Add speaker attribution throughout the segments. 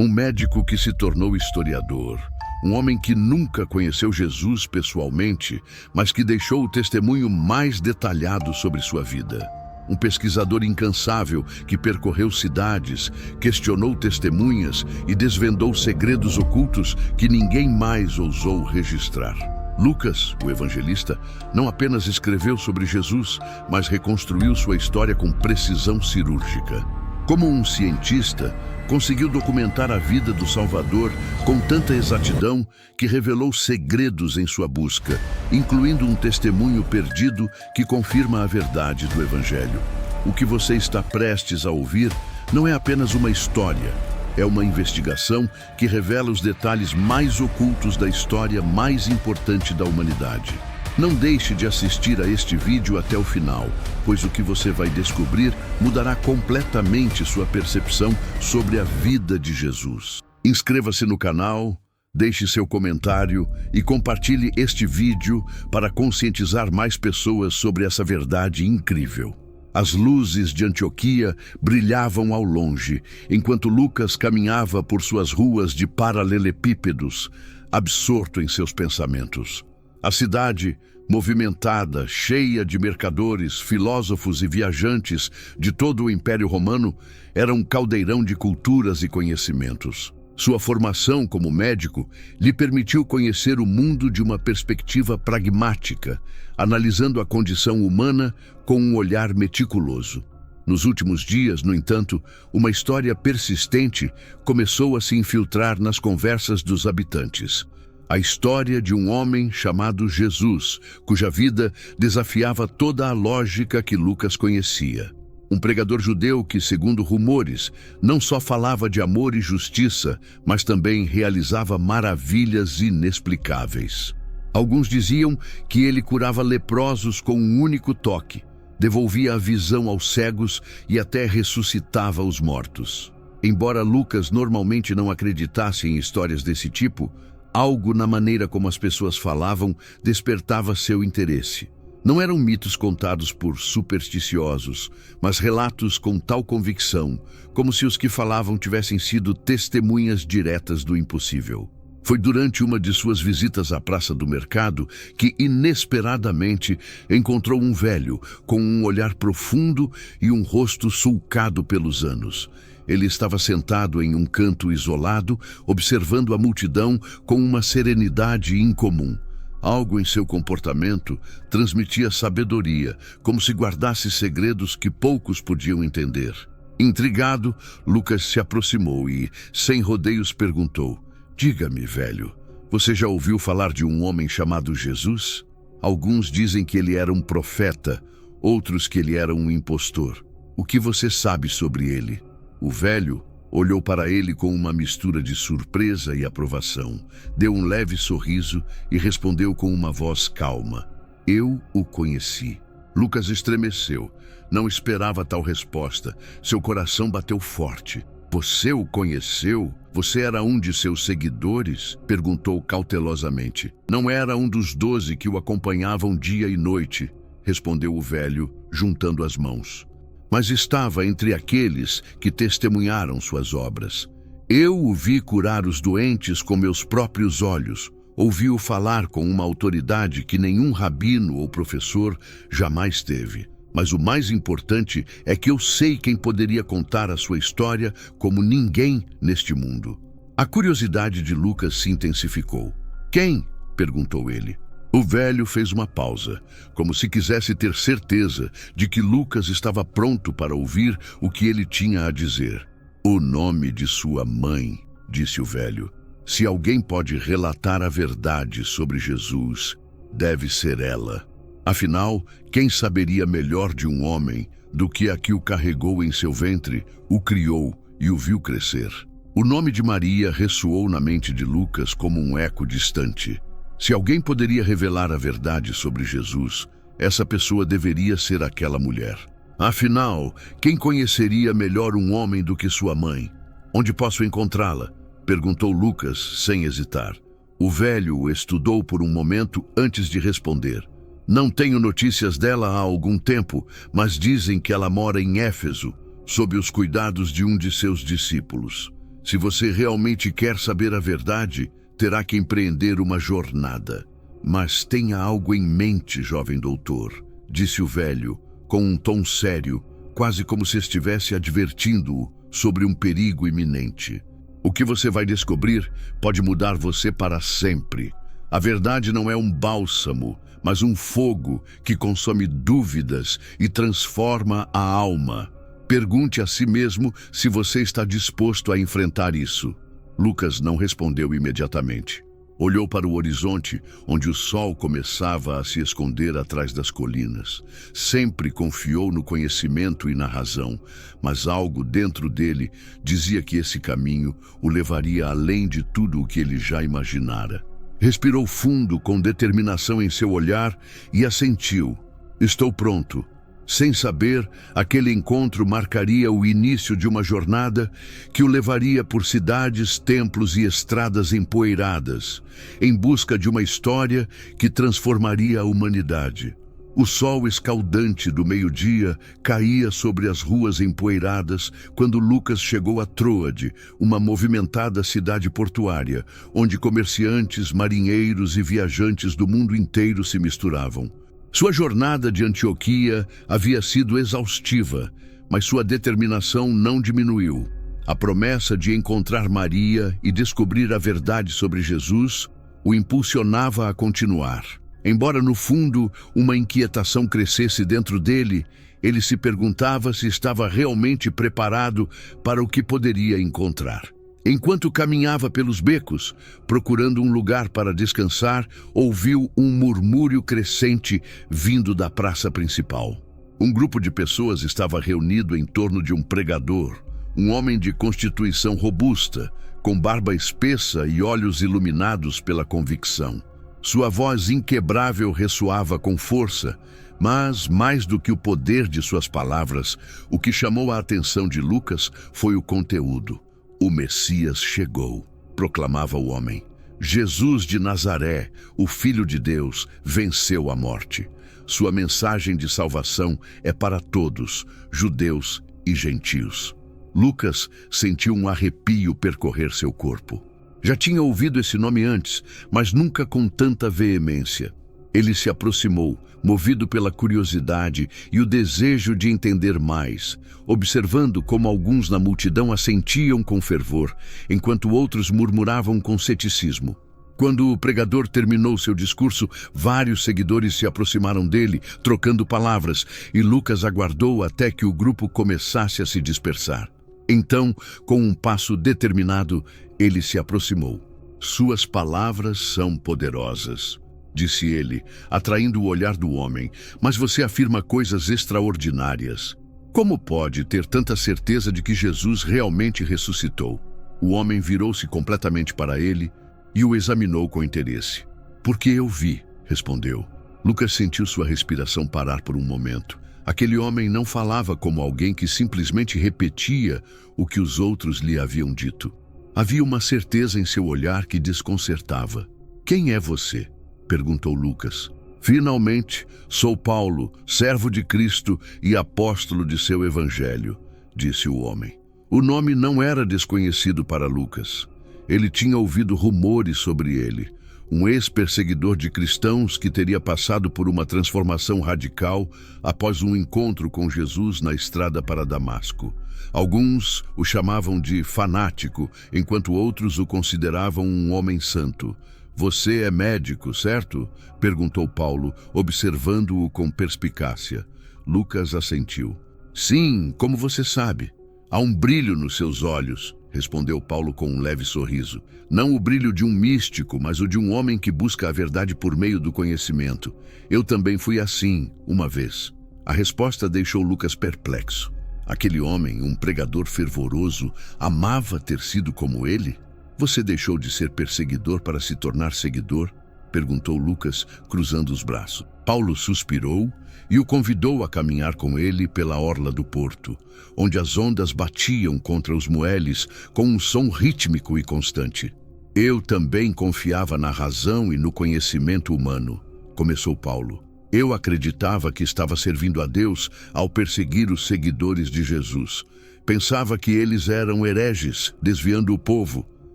Speaker 1: Um médico que se tornou historiador, um homem que nunca conheceu Jesus pessoalmente, mas que deixou o testemunho mais detalhado sobre sua vida. Um pesquisador incansável que percorreu cidades, questionou testemunhas e desvendou segredos ocultos que ninguém mais ousou registrar. Lucas, o evangelista, não apenas escreveu sobre Jesus, mas reconstruiu sua história com precisão cirúrgica. Como um cientista, conseguiu documentar a vida do Salvador com tanta exatidão que revelou segredos em sua busca, incluindo um testemunho perdido que confirma a verdade do Evangelho. O que você está prestes a ouvir não é apenas uma história, é uma investigação que revela os detalhes mais ocultos da história mais importante da humanidade. Não deixe de assistir a este vídeo até o final, pois o que você vai descobrir mudará completamente sua percepção sobre a vida de Jesus. Inscreva-se no canal, deixe seu comentário e compartilhe este vídeo para conscientizar mais pessoas sobre essa verdade incrível. As luzes de Antioquia brilhavam ao longe, enquanto Lucas caminhava por suas ruas de paralelepípedos, absorto em seus pensamentos. A cidade, movimentada, cheia de mercadores, filósofos e viajantes de todo o Império Romano, era um caldeirão de culturas e conhecimentos. Sua formação como médico lhe permitiu conhecer o mundo de uma perspectiva pragmática, analisando a condição humana com um olhar meticuloso. Nos últimos dias, no entanto, uma história persistente começou a se infiltrar nas conversas dos habitantes. A história de um homem chamado Jesus, cuja vida desafiava toda a lógica que Lucas conhecia. Um pregador judeu que, segundo rumores, não só falava de amor e justiça, mas também realizava maravilhas inexplicáveis. Alguns diziam que ele curava leprosos com um único toque, devolvia a visão aos cegos e até ressuscitava os mortos. Embora Lucas normalmente não acreditasse em histórias desse tipo, algo na maneira como as pessoas falavam despertava seu interesse. Não eram mitos contados por supersticiosos, mas relatos com tal convicção, como se os que falavam tivessem sido testemunhas diretas do impossível. Foi durante uma de suas visitas à Praça do Mercado que, inesperadamente, encontrou um velho com um olhar profundo e um rosto sulcado pelos anos. Ele estava sentado em um canto isolado, observando a multidão com uma serenidade incomum. Algo em seu comportamento transmitia sabedoria, como se guardasse segredos que poucos podiam entender. Intrigado, Lucas se aproximou e, sem rodeios, perguntou: "Diga-me, velho, você já ouviu falar de um homem chamado Jesus? Alguns dizem que ele era um profeta, outros que ele era um impostor. O que você sabe sobre ele?" O velho olhou para ele com uma mistura de surpresa e aprovação, deu um leve sorriso e respondeu com uma voz calma: "Eu o conheci." Lucas estremeceu. Não esperava tal resposta. Seu coração bateu forte. "Você o conheceu? Você era um de seus seguidores?" perguntou cautelosamente. "Não era um dos 12 que o acompanhavam dia e noite", respondeu o velho, juntando as mãos. "Mas estava entre aqueles que testemunharam suas obras. Eu o vi curar os doentes com meus próprios olhos. Ouvi-o falar com uma autoridade que nenhum rabino ou professor jamais teve. Mas o mais importante é que eu sei quem poderia contar a sua história como ninguém neste mundo." A curiosidade de Lucas se intensificou. "Quem?" perguntou ele. O velho fez uma pausa, como se quisesse ter certeza de que Lucas estava pronto para ouvir o que ele tinha a dizer. "O nome de sua mãe", disse o velho. "Se alguém pode relatar a verdade sobre Jesus, deve ser ela. Afinal, quem saberia melhor de um homem do que a que o carregou em seu ventre, o criou e o viu crescer?" O nome de Maria ressoou na mente de Lucas como um eco distante. Se alguém poderia revelar a verdade sobre Jesus, essa pessoa deveria ser aquela mulher. Afinal, quem conheceria melhor um homem do que sua mãe? "Onde posso encontrá-la?" perguntou Lucas, sem hesitar. O velho o estudou por um momento antes de responder. "Não tenho notícias dela há algum tempo, mas dizem que ela mora em Éfeso, sob os cuidados de um de seus discípulos." Se você realmente quer saber a verdade, terá que empreender uma jornada. Mas tenha algo em mente, jovem doutor, disse o velho, com um tom sério, quase como se estivesse advertindo-o sobre um perigo iminente. O que você vai descobrir pode mudar você para sempre. A verdade não é um bálsamo, mas um fogo que consome dúvidas e transforma a alma. Pergunte a si mesmo se você está disposto a enfrentar isso. Lucas não respondeu imediatamente. Olhou para o horizonte, onde o sol começava a se esconder atrás das colinas. Sempre confiou no conhecimento e na razão, mas algo dentro dele dizia que esse caminho o levaria além de tudo o que ele já imaginara. Respirou fundo com determinação em seu olhar e assentiu. Estou pronto. Sem saber, aquele encontro marcaria o início de uma jornada que o levaria por cidades, templos e estradas empoeiradas, em busca de uma história que transformaria a humanidade. O sol escaldante do meio-dia caía sobre as ruas empoeiradas quando Lucas chegou a Troade, uma movimentada cidade portuária, onde comerciantes, marinheiros e viajantes do mundo inteiro se misturavam. Sua jornada de Antioquia havia sido exaustiva, mas sua determinação não diminuiu. A promessa de encontrar Maria e descobrir a verdade sobre Jesus o impulsionava a continuar. Embora no fundo uma inquietação crescesse dentro dele, ele se perguntava se estava realmente preparado para o que poderia encontrar. Enquanto caminhava pelos becos, procurando um lugar para descansar, ouviu um murmúrio crescente vindo da praça principal. Um grupo de pessoas estava reunido em torno de um pregador, um homem de constituição robusta, com barba espessa e olhos iluminados pela convicção. Sua voz inquebrável ressoava com força, mas, mais do que o poder de suas palavras, o que chamou a atenção de Lucas foi o conteúdo. O Messias chegou, proclamava o homem. Jesus de Nazaré, o Filho de Deus, venceu a morte. Sua mensagem de salvação é para todos, judeus e gentios. Lucas sentiu um arrepio percorrer seu corpo. Já tinha ouvido esse nome antes, mas nunca com tanta veemência. Ele se aproximou, movido pela curiosidade e o desejo de entender mais, observando como alguns na multidão assentiam com fervor, enquanto outros murmuravam com ceticismo. Quando o pregador terminou seu discurso, vários seguidores se aproximaram dele, trocando palavras, e Lucas aguardou até que o grupo começasse a se dispersar. Então, com um passo determinado, ele se aproximou. Suas palavras são poderosas, disse ele, atraindo o olhar do homem, mas você afirma coisas extraordinárias. Como pode ter tanta certeza de que Jesus realmente ressuscitou? O homem virou-se completamente para ele e o examinou com interesse. Porque eu vi, respondeu. Lucas sentiu sua respiração parar por um momento. Aquele homem não falava como alguém que simplesmente repetia o que os outros lhe haviam dito. Havia uma certeza em seu olhar que desconcertava. Quem é você? Perguntou Lucas. Finalmente, sou Paulo, servo de Cristo e apóstolo de seu evangelho, disse o homem. O nome não era desconhecido para Lucas. Ele tinha ouvido rumores sobre ele. Um ex-perseguidor de cristãos que teria passado por uma transformação radical após um encontro com Jesus na estrada para Damasco. Alguns o chamavam de fanático, enquanto outros o consideravam um homem santo. Você é médico, certo? Perguntou Paulo, observando-o com perspicácia. Lucas assentiu. Sim, como você sabe. Há um brilho nos seus olhos, respondeu Paulo com um leve sorriso. Não o brilho de um místico, mas o de um homem que busca a verdade por meio do conhecimento. Eu também fui assim, uma vez. A resposta deixou Lucas perplexo. Aquele homem, um pregador fervoroso, amava ter sido como ele? Você deixou de ser perseguidor para se tornar seguidor? Perguntou Lucas, cruzando os braços. Paulo suspirou e o convidou a caminhar com ele pela orla do porto, onde as ondas batiam contra os moeles com um som rítmico e constante. Eu também confiava na razão e no conhecimento humano, começou Paulo. Eu acreditava que estava servindo a Deus ao perseguir os seguidores de Jesus. Pensava que eles eram hereges, desviando o povo.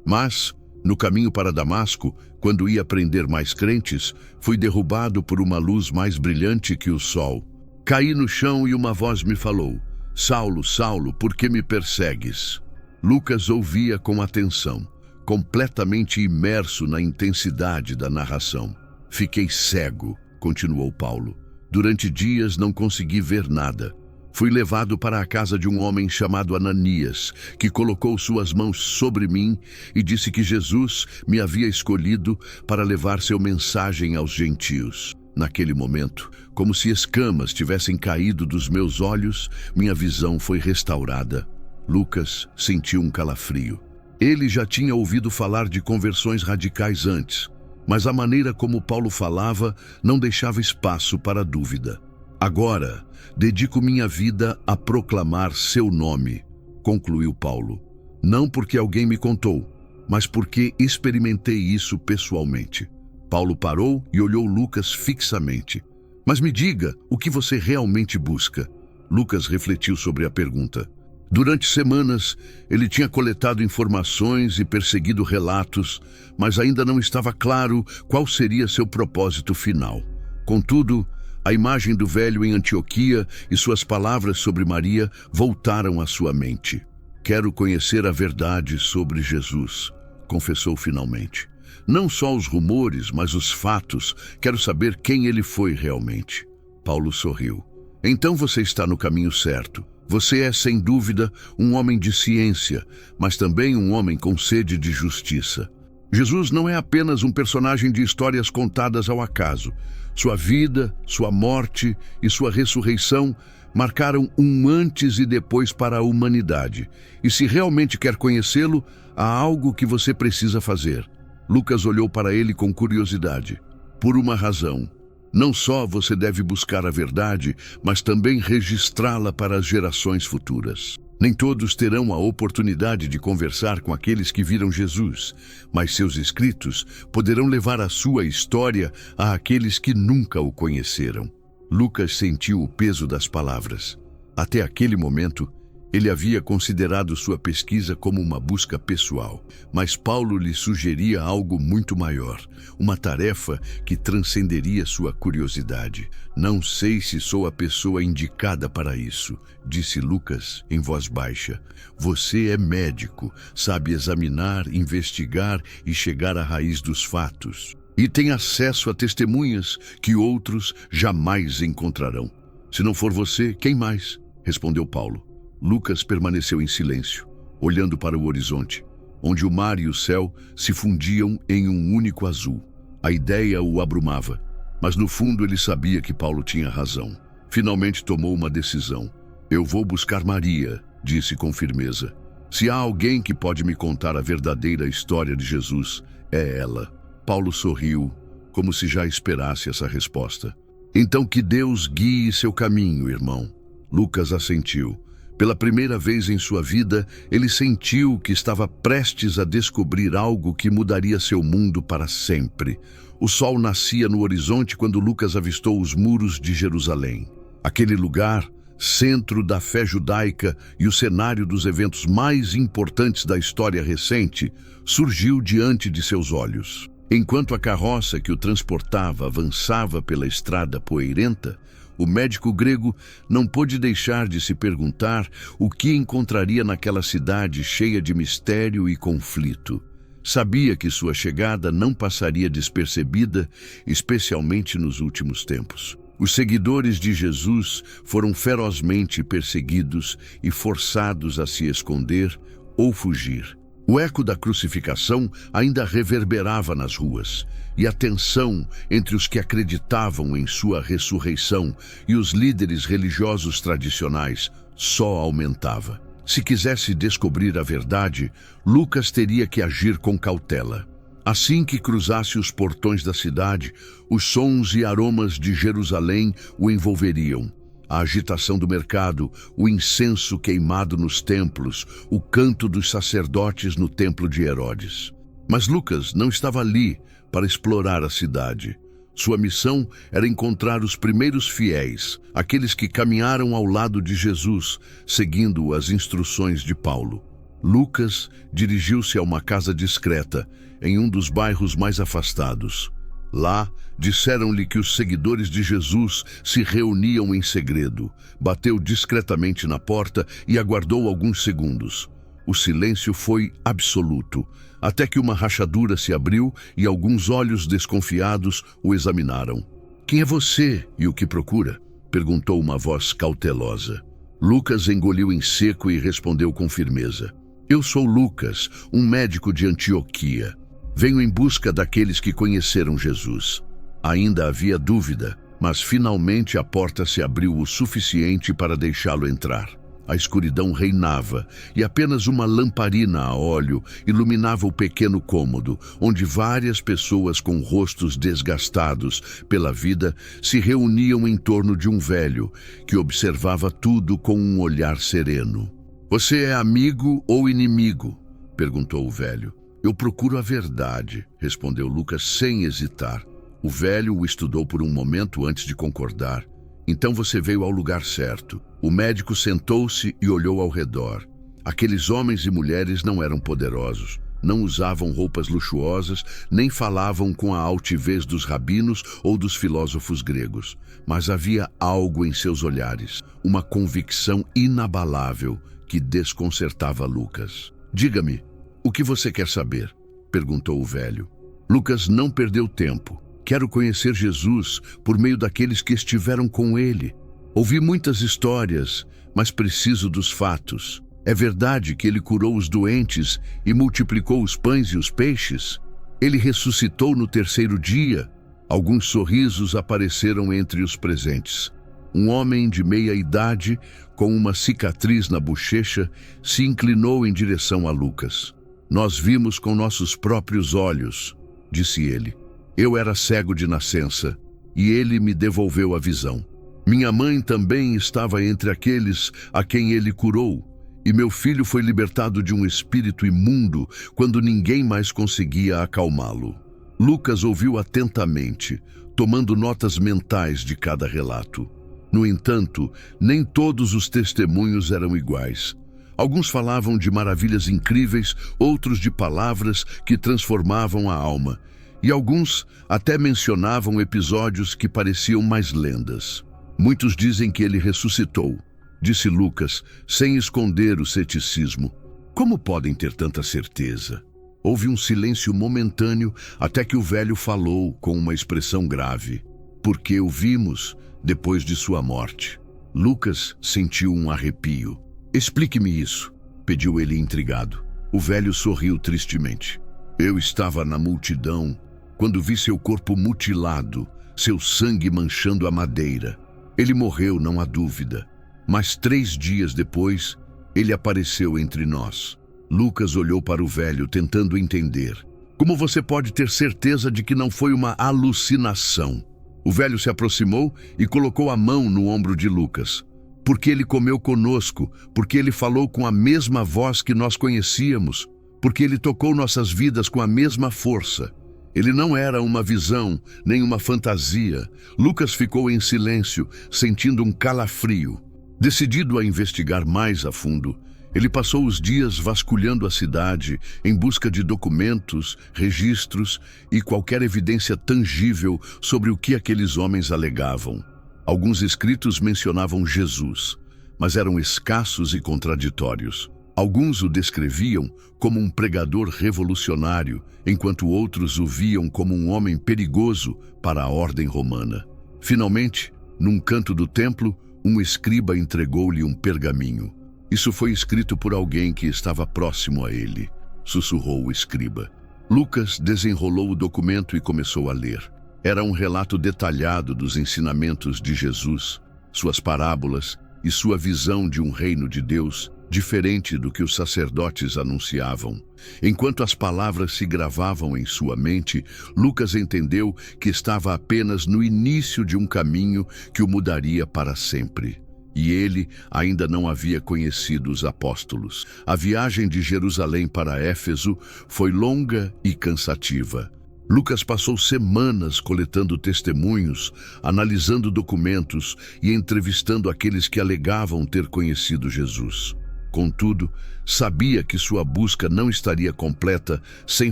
Speaker 1: Mas, no caminho para Damasco, quando ia prender mais crentes, fui derrubado por uma luz mais brilhante que o sol. Caí no chão e uma voz me falou: Saulo, Saulo, por que me persegues? Lucas ouvia com atenção, completamente imerso na intensidade da narração. Fiquei cego, continuou Paulo. Durante dias não consegui ver nada. Fui levado para a casa de um homem chamado Ananias, que colocou suas mãos sobre mim e disse que Jesus me havia escolhido para levar seu mensagem aos gentios. Naquele momento, como se escamas tivessem caído dos meus olhos, minha visão foi restaurada. Lucas sentiu um calafrio. Ele já tinha ouvido falar de conversões radicais antes, mas a maneira como Paulo falava não deixava espaço para dúvida. Agora, dedico minha vida a proclamar seu nome, concluiu Paulo. Não porque alguém me contou, mas porque experimentei isso pessoalmente. Paulo parou e olhou Lucas fixamente. Mas me diga, o que você realmente busca? Lucas refletiu sobre a pergunta. Durante semanas, ele tinha coletado informações e perseguido relatos, mas ainda não estava claro qual seria seu propósito final. Contudo, a imagem do velho em Antioquia e suas palavras sobre Maria voltaram à sua mente. Quero conhecer a verdade sobre Jesus, confessou finalmente. Não só os rumores, mas os fatos. Quero saber quem ele foi realmente. Paulo sorriu. Então você está no caminho certo. Você é, sem dúvida, um homem de ciência, mas também um homem com sede de justiça. Jesus não é apenas um personagem de histórias contadas ao acaso. Sua vida, sua morte e sua ressurreição marcaram um antes e depois para a humanidade. E se realmente quer conhecê-lo, há algo que você precisa fazer. Lucas olhou para ele com curiosidade. Por uma razão. Não só você deve buscar a verdade, mas também registrá-la para as gerações futuras. Nem todos terão a oportunidade de conversar com aqueles que viram Jesus, mas seus escritos poderão levar a sua história a aqueles que nunca o conheceram. Lucas sentiu o peso das palavras. Até aquele momento, ele havia considerado sua pesquisa como uma busca pessoal, mas Paulo lhe sugeria algo muito maior, uma tarefa que transcenderia sua curiosidade. Não sei se sou a pessoa indicada para isso, disse Lucas em voz baixa. Você é médico, sabe examinar, investigar e chegar à raiz dos fatos. E tem acesso a testemunhas que outros jamais encontrarão. Se não for você, quem mais? Respondeu Paulo. Lucas permaneceu em silêncio, olhando para o horizonte, onde o mar e o céu se fundiam em um único azul. A ideia o abrumava, mas no fundo ele sabia que Paulo tinha razão. Finalmente tomou uma decisão. Eu vou buscar Maria, disse com firmeza. Se há alguém que pode me contar a verdadeira história de Jesus, é ela. Paulo sorriu, como se já esperasse essa resposta. Então que Deus guie seu caminho, irmão. Lucas assentiu. Pela primeira vez em sua vida, ele sentiu que estava prestes a descobrir algo que mudaria seu mundo para sempre. O sol nascia no horizonte quando Lucas avistou os muros de Jerusalém. Aquele lugar, centro da fé judaica e o cenário dos eventos mais importantes da história recente, surgiu diante de seus olhos. Enquanto a carroça que o transportava avançava pela estrada poeirenta, o médico grego não pôde deixar de se perguntar o que encontraria naquela cidade cheia de mistério e conflito. Sabia que sua chegada não passaria despercebida, especialmente nos últimos tempos. Os seguidores de Jesus foram ferozmente perseguidos e forçados a se esconder ou fugir. O eco da crucificação ainda reverberava nas ruas, e a tensão entre os que acreditavam em sua ressurreição e os líderes religiosos tradicionais só aumentava. Se quisesse descobrir a verdade, Lucas teria que agir com cautela. Assim que cruzasse os portões da cidade, os sons e aromas de Jerusalém o envolveriam. A agitação do mercado, o incenso queimado nos templos, o canto dos sacerdotes no templo de Herodes. Mas Lucas não estava ali para explorar a cidade. Sua missão era encontrar os primeiros fiéis, aqueles que caminharam ao lado de Jesus, seguindo as instruções de Paulo. Lucas dirigiu-se a uma casa discreta, em um dos bairros mais afastados. Lá, disseram-lhe que os seguidores de Jesus se reuniam em segredo. Bateu discretamente na porta e aguardou alguns segundos. O silêncio foi absoluto, até que uma rachadura se abriu e alguns olhos desconfiados o examinaram. "Quem é você e o que procura?" perguntou uma voz cautelosa. Lucas engoliu em seco e respondeu com firmeza. "Eu sou Lucas, um médico de Antioquia. Venho em busca daqueles que conheceram Jesus." Ainda havia dúvida, mas finalmente a porta se abriu o suficiente para deixá-lo entrar. A escuridão reinava e apenas uma lamparina a óleo iluminava o pequeno cômodo, onde várias pessoas com rostos desgastados pela vida se reuniam em torno de um velho que observava tudo com um olhar sereno. "Você é amigo ou inimigo?" perguntou o velho. "Eu procuro a verdade", respondeu Lucas sem hesitar. O velho o estudou por um momento antes de concordar. "Então você veio ao lugar certo." O médico sentou-se e olhou ao redor. Aqueles homens e mulheres não eram poderosos, não usavam roupas luxuosas, nem falavam com a altivez dos rabinos ou dos filósofos gregos. Mas havia algo em seus olhares, uma convicção inabalável que desconcertava Lucas. "Diga-me, o que você quer saber?" perguntou o velho. Lucas não perdeu tempo. "Quero conhecer Jesus por meio daqueles que estiveram com ele. Ouvi muitas histórias, mas preciso dos fatos. É verdade que ele curou os doentes e multiplicou os pães e os peixes? Ele ressuscitou no terceiro dia?" Alguns sorrisos apareceram entre os presentes. Um homem de meia idade, com uma cicatriz na bochecha, se inclinou em direção a Lucas. "Nós vimos com nossos próprios olhos", disse ele. "Eu era cego de nascença, e ele me devolveu a visão. Minha mãe também estava entre aqueles a quem ele curou, e meu filho foi libertado de um espírito imundo quando ninguém mais conseguia acalmá-lo." Lucas ouviu atentamente, tomando notas mentais de cada relato. No entanto, nem todos os testemunhos eram iguais. Alguns falavam de maravilhas incríveis, outros de palavras que transformavam a alma, e alguns até mencionavam episódios que pareciam mais lendas. "Muitos dizem que ele ressuscitou", disse Lucas, sem esconder o ceticismo. "Como podem ter tanta certeza?" Houve um silêncio momentâneo até que o velho falou com uma expressão grave. "Porque o vimos depois de sua morte." Lucas sentiu um arrepio. "Explique-me isso", pediu ele intrigado. O velho sorriu tristemente. "Eu estava na multidão quando vi seu corpo mutilado, seu sangue manchando a madeira. Ele morreu, não há dúvida. Mas 3 dias depois, ele apareceu entre nós." Lucas olhou para o velho, tentando entender. "Como você pode ter certeza de que não foi uma alucinação?" O velho se aproximou e colocou a mão no ombro de Lucas. "Porque ele comeu conosco, porque ele falou com a mesma voz que nós conhecíamos, porque ele tocou nossas vidas com a mesma força. Ele não era uma visão, nem uma fantasia." Lucas ficou em silêncio, sentindo um calafrio. Decidido a investigar mais a fundo, ele passou os dias vasculhando a cidade em busca de documentos, registros e qualquer evidência tangível sobre o que aqueles homens alegavam. Alguns escritos mencionavam Jesus, mas eram escassos e contraditórios. Alguns o descreviam como um pregador revolucionário, enquanto outros o viam como um homem perigoso para a ordem romana. Finalmente, num canto do templo, um escriba entregou-lhe um pergaminho. "Isso foi escrito por alguém que estava próximo a ele", sussurrou o escriba. Lucas desenrolou o documento e começou a ler. Era um relato detalhado dos ensinamentos de Jesus, suas parábolas e sua visão de um reino de Deus diferente do que os sacerdotes anunciavam. Enquanto as palavras se gravavam em sua mente, Lucas entendeu que estava apenas no início de um caminho que o mudaria para sempre. E ele ainda não havia conhecido os apóstolos. A viagem de Jerusalém para Éfeso foi longa e cansativa. Lucas passou semanas coletando testemunhos, analisando documentos e entrevistando aqueles que alegavam ter conhecido Jesus. Contudo, sabia que sua busca não estaria completa sem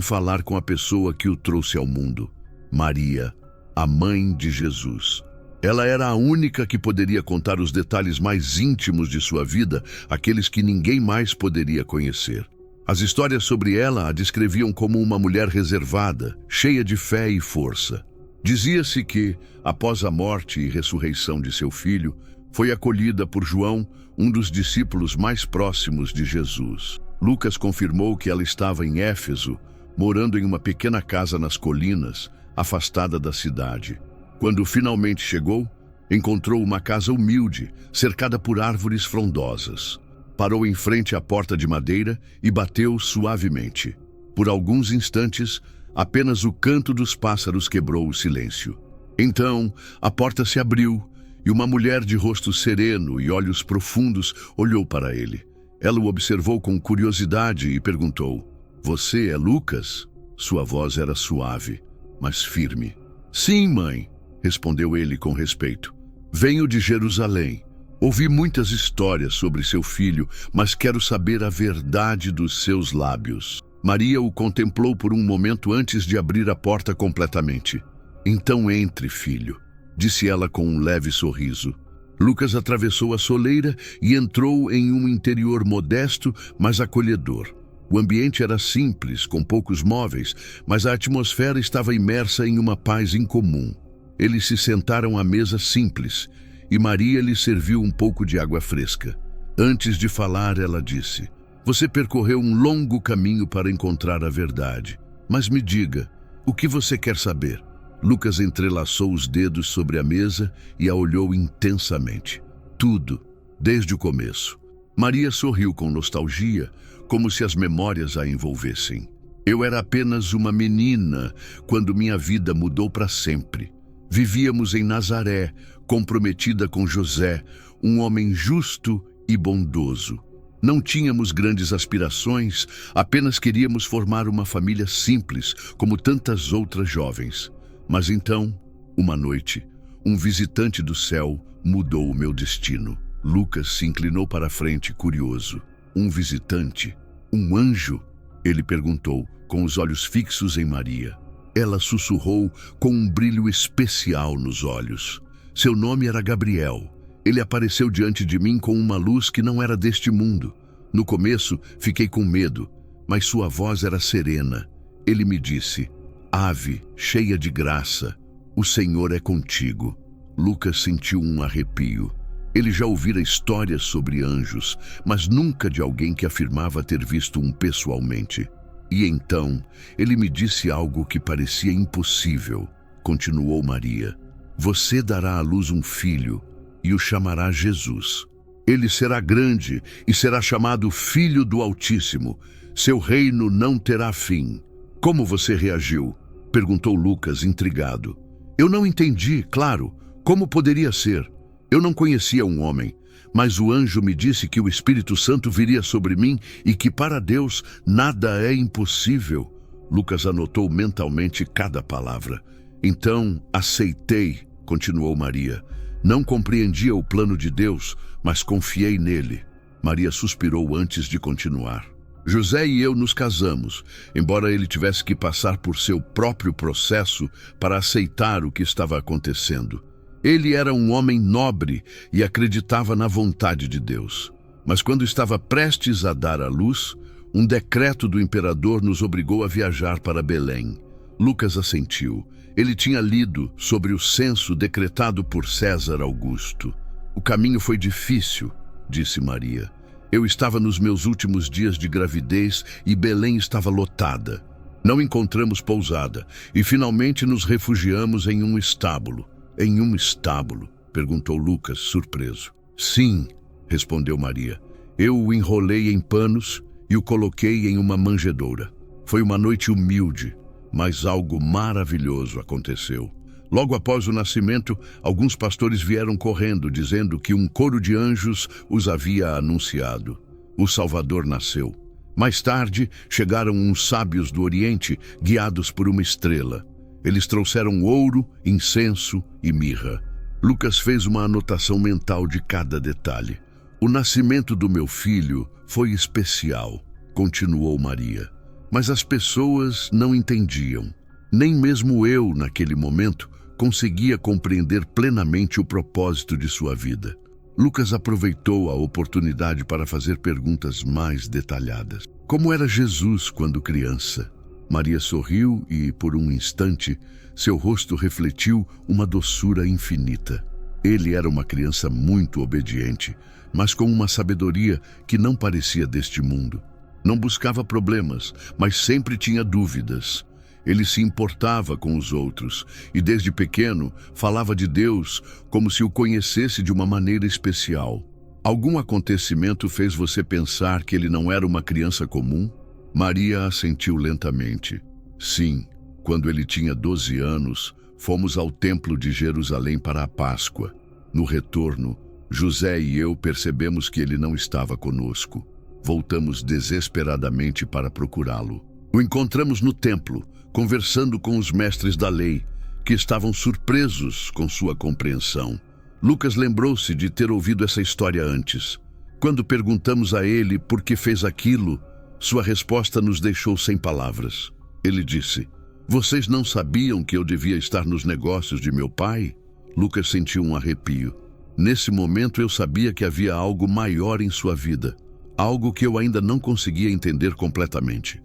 Speaker 1: falar com a pessoa que o trouxe ao mundo, Maria, a mãe de Jesus. Ela era a única que poderia contar os detalhes mais íntimos de sua vida, aqueles que ninguém mais poderia conhecer. As histórias sobre ela a descreviam como uma mulher reservada, cheia de fé e força. Dizia-se que, após a morte e ressurreição de seu filho, foi acolhida por João, um dos discípulos mais próximos de Jesus. Lucas confirmou que ela estava em Éfeso, morando em uma pequena casa nas colinas, afastada da cidade. Quando finalmente chegou, encontrou uma casa humilde, cercada por árvores frondosas. Parou em frente à porta de madeira e bateu suavemente. Por alguns instantes, apenas o canto dos pássaros quebrou o silêncio. Então, a porta se abriu e uma mulher de rosto sereno e olhos profundos olhou para ele. Ela o observou com curiosidade e perguntou: "Você é Lucas?" Sua voz era suave, mas firme. "Sim, mãe", respondeu ele com respeito. "Venho de Jerusalém. Ouvi muitas histórias sobre seu filho, mas quero saber a verdade dos seus lábios." Maria o contemplou por um momento antes de abrir a porta completamente. "Então entre, filho", disse ela com um leve sorriso. Lucas atravessou a soleira e entrou em um interior modesto, mas acolhedor. O ambiente era simples, com poucos móveis, mas a atmosfera estava imersa em uma paz incomum. Eles se sentaram à mesa simples, e Maria lhe serviu um pouco de água fresca. Antes de falar, ela disse: "Você percorreu um longo caminho para encontrar a verdade. Mas me diga, o que você quer saber?" Lucas entrelaçou os dedos sobre a mesa e a olhou intensamente. "Tudo, desde o começo." Maria sorriu com nostalgia, como se as memórias a envolvessem. "Eu era apenas uma menina quando minha vida mudou para sempre. Vivíamos em Nazaré, comprometida com José, um homem justo e bondoso. Não tínhamos grandes aspirações, apenas queríamos formar uma família simples, como tantas outras jovens. Mas então, uma noite, um visitante do céu mudou o meu destino." Lucas se inclinou para a frente, curioso. "Um visitante? Um anjo?" ele perguntou, com os olhos fixos em Maria. Ela sussurrou com um brilho especial nos olhos. "Seu nome era Gabriel. Ele apareceu diante de mim com uma luz que não era deste mundo. No começo, fiquei com medo, mas sua voz era serena. Ele me disse: 'Ave, cheia de graça, o Senhor é contigo.'" Lucas sentiu um arrepio. Ele já ouvira histórias sobre anjos, mas nunca de alguém que afirmava ter visto um pessoalmente. "E então, ele me disse algo que parecia impossível", continuou Maria. "Você dará à luz um filho e o chamará Jesus. Ele será grande e será chamado Filho do Altíssimo. Seu reino não terá fim." "Como você reagiu?" perguntou Lucas, intrigado. "Eu não entendi, claro. Como poderia ser? Eu não conhecia um homem, mas o anjo me disse que o Espírito Santo viria sobre mim e que para Deus nada é impossível." Lucas anotou mentalmente cada palavra. "Então aceitei", continuou Maria. "Não compreendia o plano de Deus, mas confiei nele." Maria suspirou antes de continuar. "José e eu nos casamos, embora ele tivesse que passar por seu próprio processo para aceitar o que estava acontecendo. Ele era um homem nobre e acreditava na vontade de Deus. Mas quando estava prestes a dar à luz, um decreto do imperador nos obrigou a viajar para Belém." Lucas assentiu. Ele tinha lido sobre o censo decretado por César Augusto. "O caminho foi difícil", disse Maria. "Eu estava nos meus últimos dias de gravidez e Belém estava lotada. Não encontramos pousada e finalmente nos refugiamos em um estábulo." "Em um estábulo?" perguntou Lucas, surpreso. "Sim", respondeu Maria. "Eu o enrolei em panos e o coloquei em uma manjedoura. Foi uma noite humilde, mas algo maravilhoso aconteceu. Logo após o nascimento, alguns pastores vieram correndo, dizendo que um coro de anjos os havia anunciado. O Salvador nasceu. Mais tarde, chegaram uns sábios do Oriente, guiados por uma estrela. Eles trouxeram ouro, incenso e mirra. Lucas fez uma anotação mental de cada detalhe. O nascimento do meu filho foi especial, continuou Maria. Mas as pessoas não entendiam. Nem mesmo eu, naquele momento, conseguia compreender plenamente o propósito de sua vida. Lucas aproveitou a oportunidade para fazer perguntas mais detalhadas. Como era Jesus quando criança? Maria sorriu e, por um instante, seu rosto refletiu uma doçura infinita. Ele era uma criança muito obediente, mas com uma sabedoria que não parecia deste mundo. Não buscava problemas, mas sempre tinha dúvidas. Ele se importava com os outros e, desde pequeno, falava de Deus como se o conhecesse de uma maneira especial. Algum acontecimento fez você pensar que ele não era uma criança comum? Maria assentiu lentamente. Sim, quando ele tinha 12 anos, fomos ao Templo de Jerusalém para a Páscoa. No retorno, José e eu percebemos que ele não estava conosco. Voltamos desesperadamente para procurá-lo. O encontramos no templo, conversando com os mestres da lei, que estavam surpresos com sua compreensão. Lucas lembrou-se de ter ouvido essa história antes. Quando perguntamos a ele por que fez aquilo, sua resposta nos deixou sem palavras. Ele disse: "Vocês não sabiam que eu devia estar nos negócios de meu pai?" Lucas sentiu um arrepio. Nesse momento eu sabia que havia algo maior em sua vida, algo que eu ainda não conseguia entender completamente.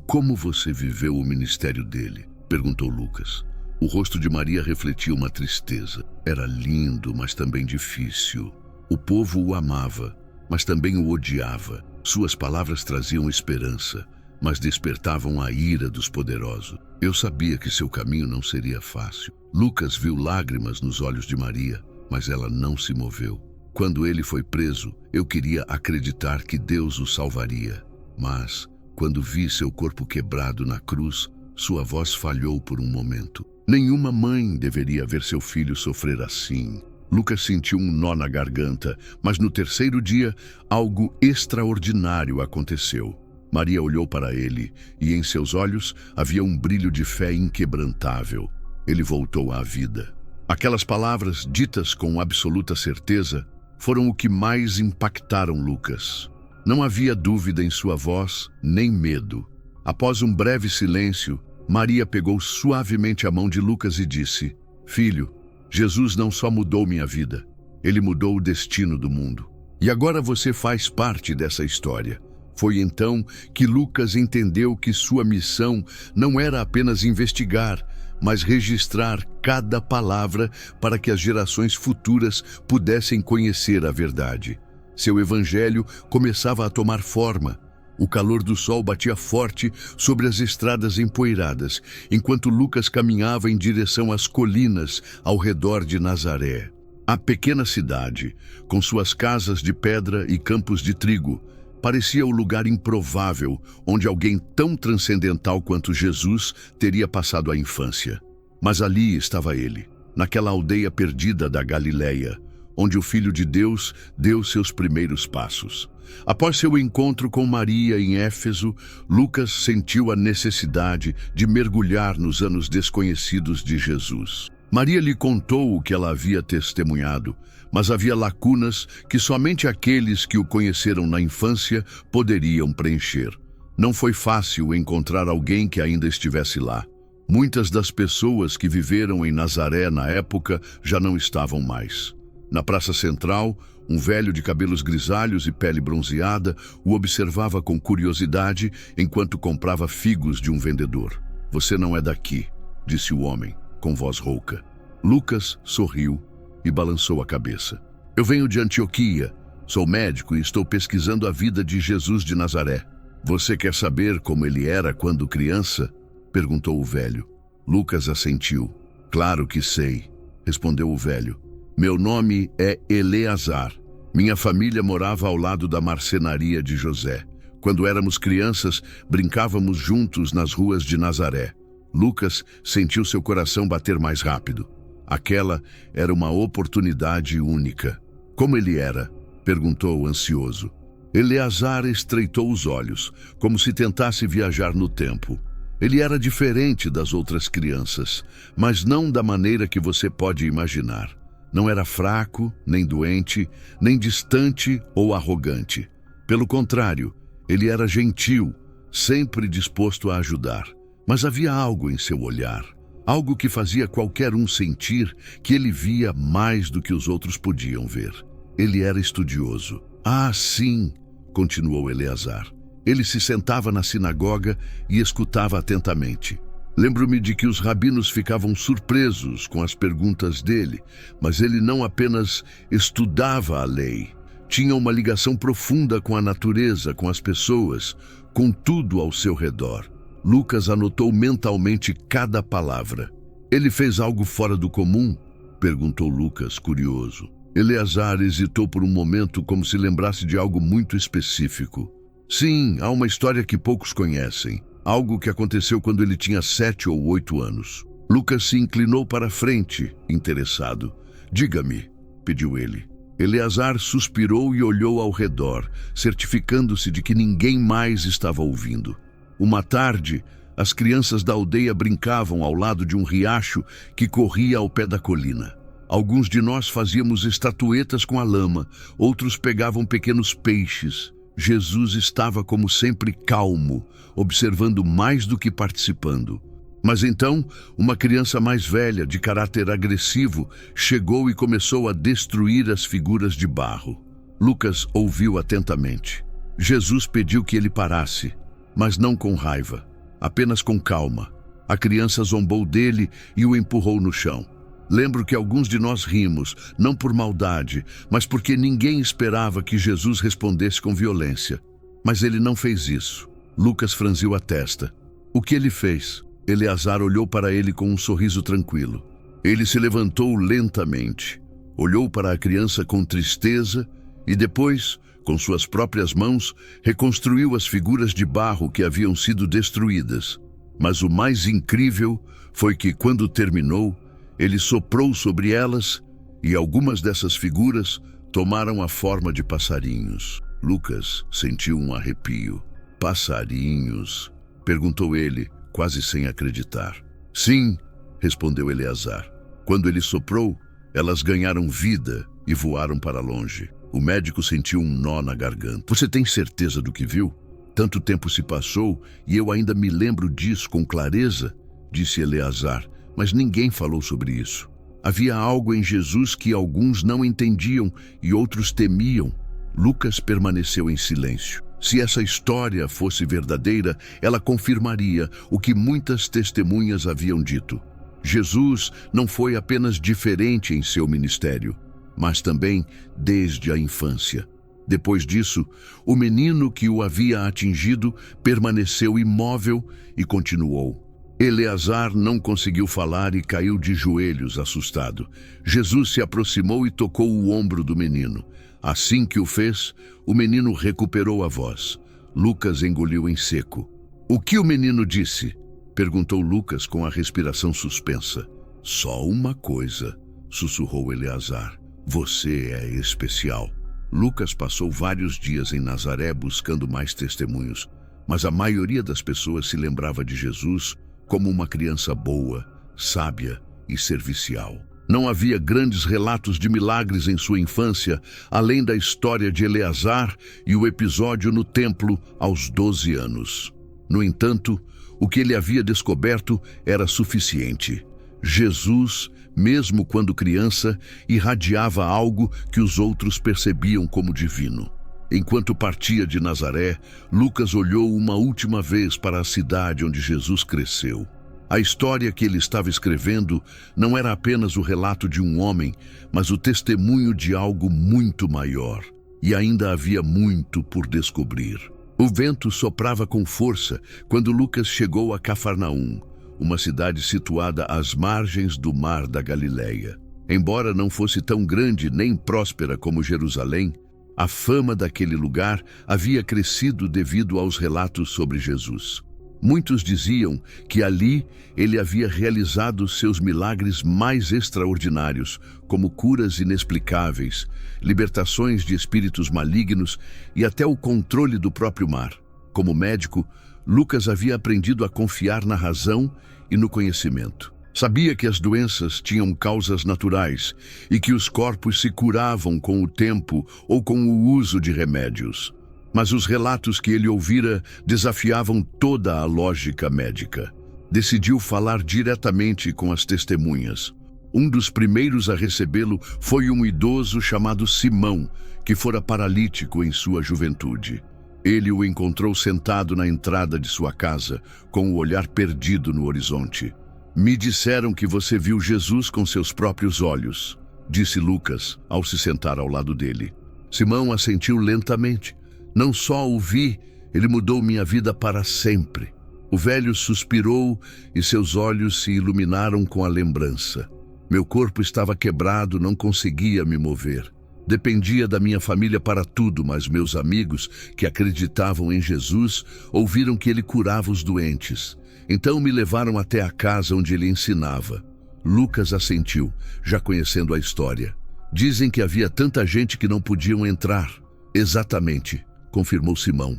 Speaker 1: Como você viveu o ministério dele?" perguntou Lucas. O rosto de Maria refletia uma tristeza. Era lindo, mas também difícil. O povo o amava, mas também o odiava. Suas palavras traziam esperança, mas despertavam a ira dos poderosos. Eu sabia que seu caminho não seria fácil. Lucas viu lágrimas nos olhos de Maria, mas ela não se moveu. Quando ele foi preso, eu queria acreditar que Deus o salvaria. Mas, quando vi seu corpo quebrado na cruz, sua voz falhou por um momento. Nenhuma mãe deveria ver seu filho sofrer assim. Lucas sentiu um nó na garganta, mas no terceiro dia, algo extraordinário aconteceu. Maria olhou para ele e em seus olhos havia um brilho de fé inquebrantável. Ele voltou à vida. Aquelas palavras, ditas com absoluta certeza, foram o que mais impactaram Lucas. Não havia dúvida em sua voz, nem medo. Após um breve silêncio, Maria pegou suavemente a mão de Lucas e disse: "Filho, Jesus não só mudou minha vida, ele mudou o destino do mundo. E agora você faz parte dessa história." Foi então que Lucas entendeu que sua missão não era apenas investigar, mas registrar cada palavra para que as gerações futuras pudessem conhecer a verdade. Seu evangelho começava a tomar forma. O calor do sol batia forte sobre as estradas empoeiradas, enquanto Lucas caminhava em direção às colinas ao redor de Nazaré. A pequena cidade, com suas casas de pedra e campos de trigo, parecia o lugar improvável onde alguém tão transcendental quanto Jesus teria passado a infância. Mas ali estava ele, naquela aldeia perdida da Galileia, onde o Filho de Deus deu seus primeiros passos. Após seu encontro com Maria em Éfeso, Lucas sentiu a necessidade de mergulhar nos anos desconhecidos de Jesus. Maria lhe contou o que ela havia testemunhado, mas havia lacunas que somente aqueles que o conheceram na infância poderiam preencher. Não foi fácil encontrar alguém que ainda estivesse lá. Muitas das pessoas que viveram em Nazaré na época já não estavam mais. Na praça central, um velho de cabelos grisalhos e pele bronzeada o observava com curiosidade enquanto comprava figos de um vendedor. "Você não é daqui", disse o homem, com voz rouca. Lucas sorriu e balançou a cabeça. "Eu venho de Antioquia, sou médico e estou pesquisando a vida de Jesus de Nazaré." "Você quer saber como ele era quando criança?" perguntou o velho. Lucas assentiu. "Claro que sei", respondeu o velho. "Meu nome é Eleazar. Minha família morava ao lado da marcenaria de José. Quando éramos crianças, brincávamos juntos nas ruas de Nazaré." Lucas sentiu seu coração bater mais rápido. Aquela era uma oportunidade única. "Como ele era?" perguntou ansioso. Eleazar estreitou os olhos, como se tentasse viajar no tempo. Ele era diferente das outras crianças, mas não da maneira que você pode imaginar. Não era fraco, nem doente, nem distante ou arrogante. Pelo contrário, ele era gentil, sempre disposto a ajudar. Mas havia algo em seu olhar, algo que fazia qualquer um sentir que ele via mais do que os outros podiam ver. Ele era estudioso. Ah, sim, continuou Eleazar. Ele se sentava na sinagoga e escutava atentamente. Lembro-me de que os rabinos ficavam surpresos com as perguntas dele, mas ele não apenas estudava a lei. Tinha uma ligação profunda com a natureza, com as pessoas, com tudo ao seu redor. Lucas anotou mentalmente cada palavra. Ele fez algo fora do comum? Perguntou Lucas, curioso. Eleazar hesitou por um momento, como se lembrasse de algo muito específico. Sim, há uma história que poucos conhecem. Algo que aconteceu quando ele tinha 7 ou 8 anos. Lucas se inclinou para a frente, interessado. Diga-me, pediu ele. Eleazar suspirou e olhou ao redor, certificando-se de que ninguém mais estava ouvindo. Uma tarde, as crianças da aldeia brincavam ao lado de um riacho que corria ao pé da colina. Alguns de nós fazíamos estatuetas com a lama, outros pegavam pequenos peixes. Jesus estava, como sempre, calmo, observando mais do que participando. Mas então, uma criança mais velha, de caráter agressivo, chegou e começou a destruir as figuras de barro. Lucas ouviu atentamente. Jesus pediu que ele parasse, mas não com raiva, apenas com calma. A criança zombou dele e o empurrou no chão. Lembro que alguns de nós rimos, não por maldade, mas porque ninguém esperava que Jesus respondesse com violência. Mas ele não fez isso. Lucas franziu a testa. O que ele fez? Eleazar olhou para ele com um sorriso tranquilo. Ele se levantou lentamente, olhou para a criança com tristeza e depois, com suas próprias mãos, reconstruiu as figuras de barro que haviam sido destruídas. Mas o mais incrível foi que, quando terminou, ele soprou sobre elas e algumas dessas figuras tomaram a forma de passarinhos. Lucas sentiu um arrepio. Passarinhos? Perguntou ele, quase sem acreditar. Sim, respondeu Eleazar. Quando ele soprou, elas ganharam vida e voaram para longe. O médico sentiu um nó na garganta. Você tem certeza do que viu? Tanto tempo se passou e eu ainda me lembro disso com clareza, disse Eleazar. Mas ninguém falou sobre isso. Havia algo em Jesus que alguns não entendiam e outros temiam. Lucas permaneceu em silêncio. Se essa história fosse verdadeira, ela confirmaria o que muitas testemunhas haviam dito. Jesus não foi apenas diferente em seu ministério, mas também desde a infância. Depois disso, o menino que o havia atingido permaneceu imóvel e continuou. Eleazar não conseguiu falar e caiu de joelhos, assustado. Jesus se aproximou e tocou o ombro do menino. Assim que o fez, o menino recuperou a voz. Lucas engoliu em seco. O que o menino disse? Perguntou Lucas com a respiração suspensa. Só uma coisa, sussurrou Eleazar. Você é especial. Lucas passou vários dias em Nazaré buscando mais testemunhos, mas a maioria das pessoas se lembrava de Jesus como uma criança boa, sábia e servicial. Não havia grandes relatos de milagres em sua infância, além da história de Eleazar e o episódio no templo aos 12 anos. No entanto, o que ele havia descoberto era suficiente. Jesus, mesmo quando criança, irradiava algo que os outros percebiam como divino. Enquanto partia de Nazaré, Lucas olhou uma última vez para a cidade onde Jesus cresceu. A história que ele estava escrevendo não era apenas o relato de um homem, mas o testemunho de algo muito maior. E ainda havia muito por descobrir. O vento soprava com força quando Lucas chegou a Cafarnaum, uma cidade situada às margens do Mar da Galileia. Embora não fosse tão grande nem próspera como Jerusalém, a fama daquele lugar havia crescido devido aos relatos sobre Jesus. Muitos diziam que ali ele havia realizado seus milagres mais extraordinários, como curas inexplicáveis, libertações de espíritos malignos e até o controle do próprio mar. Como médico, Lucas havia aprendido a confiar na razão e no conhecimento. Sabia que as doenças tinham causas naturais e que os corpos se curavam com o tempo ou com o uso de remédios. Mas os relatos que ele ouvira desafiavam toda a lógica médica. Decidiu falar diretamente com as testemunhas. Um dos primeiros a recebê-lo foi um idoso chamado Simão, que fora paralítico em sua juventude. Ele o encontrou sentado na entrada de sua casa, com o olhar perdido no horizonte. Me disseram que você viu Jesus com seus próprios olhos, disse Lucas, ao se sentar ao lado dele. Simão assentiu lentamente. Não só o vi, ele mudou minha vida para sempre. O velho suspirou e seus olhos se iluminaram com a lembrança. Meu corpo estava quebrado, não conseguia me mover. Dependia da minha família para tudo, mas meus amigos, que acreditavam em Jesus, ouviram que ele curava os doentes. Então me levaram até a casa onde ele ensinava. Lucas assentiu, já conhecendo a história. Dizem que havia tanta gente que não podiam entrar. Exatamente, confirmou Simão.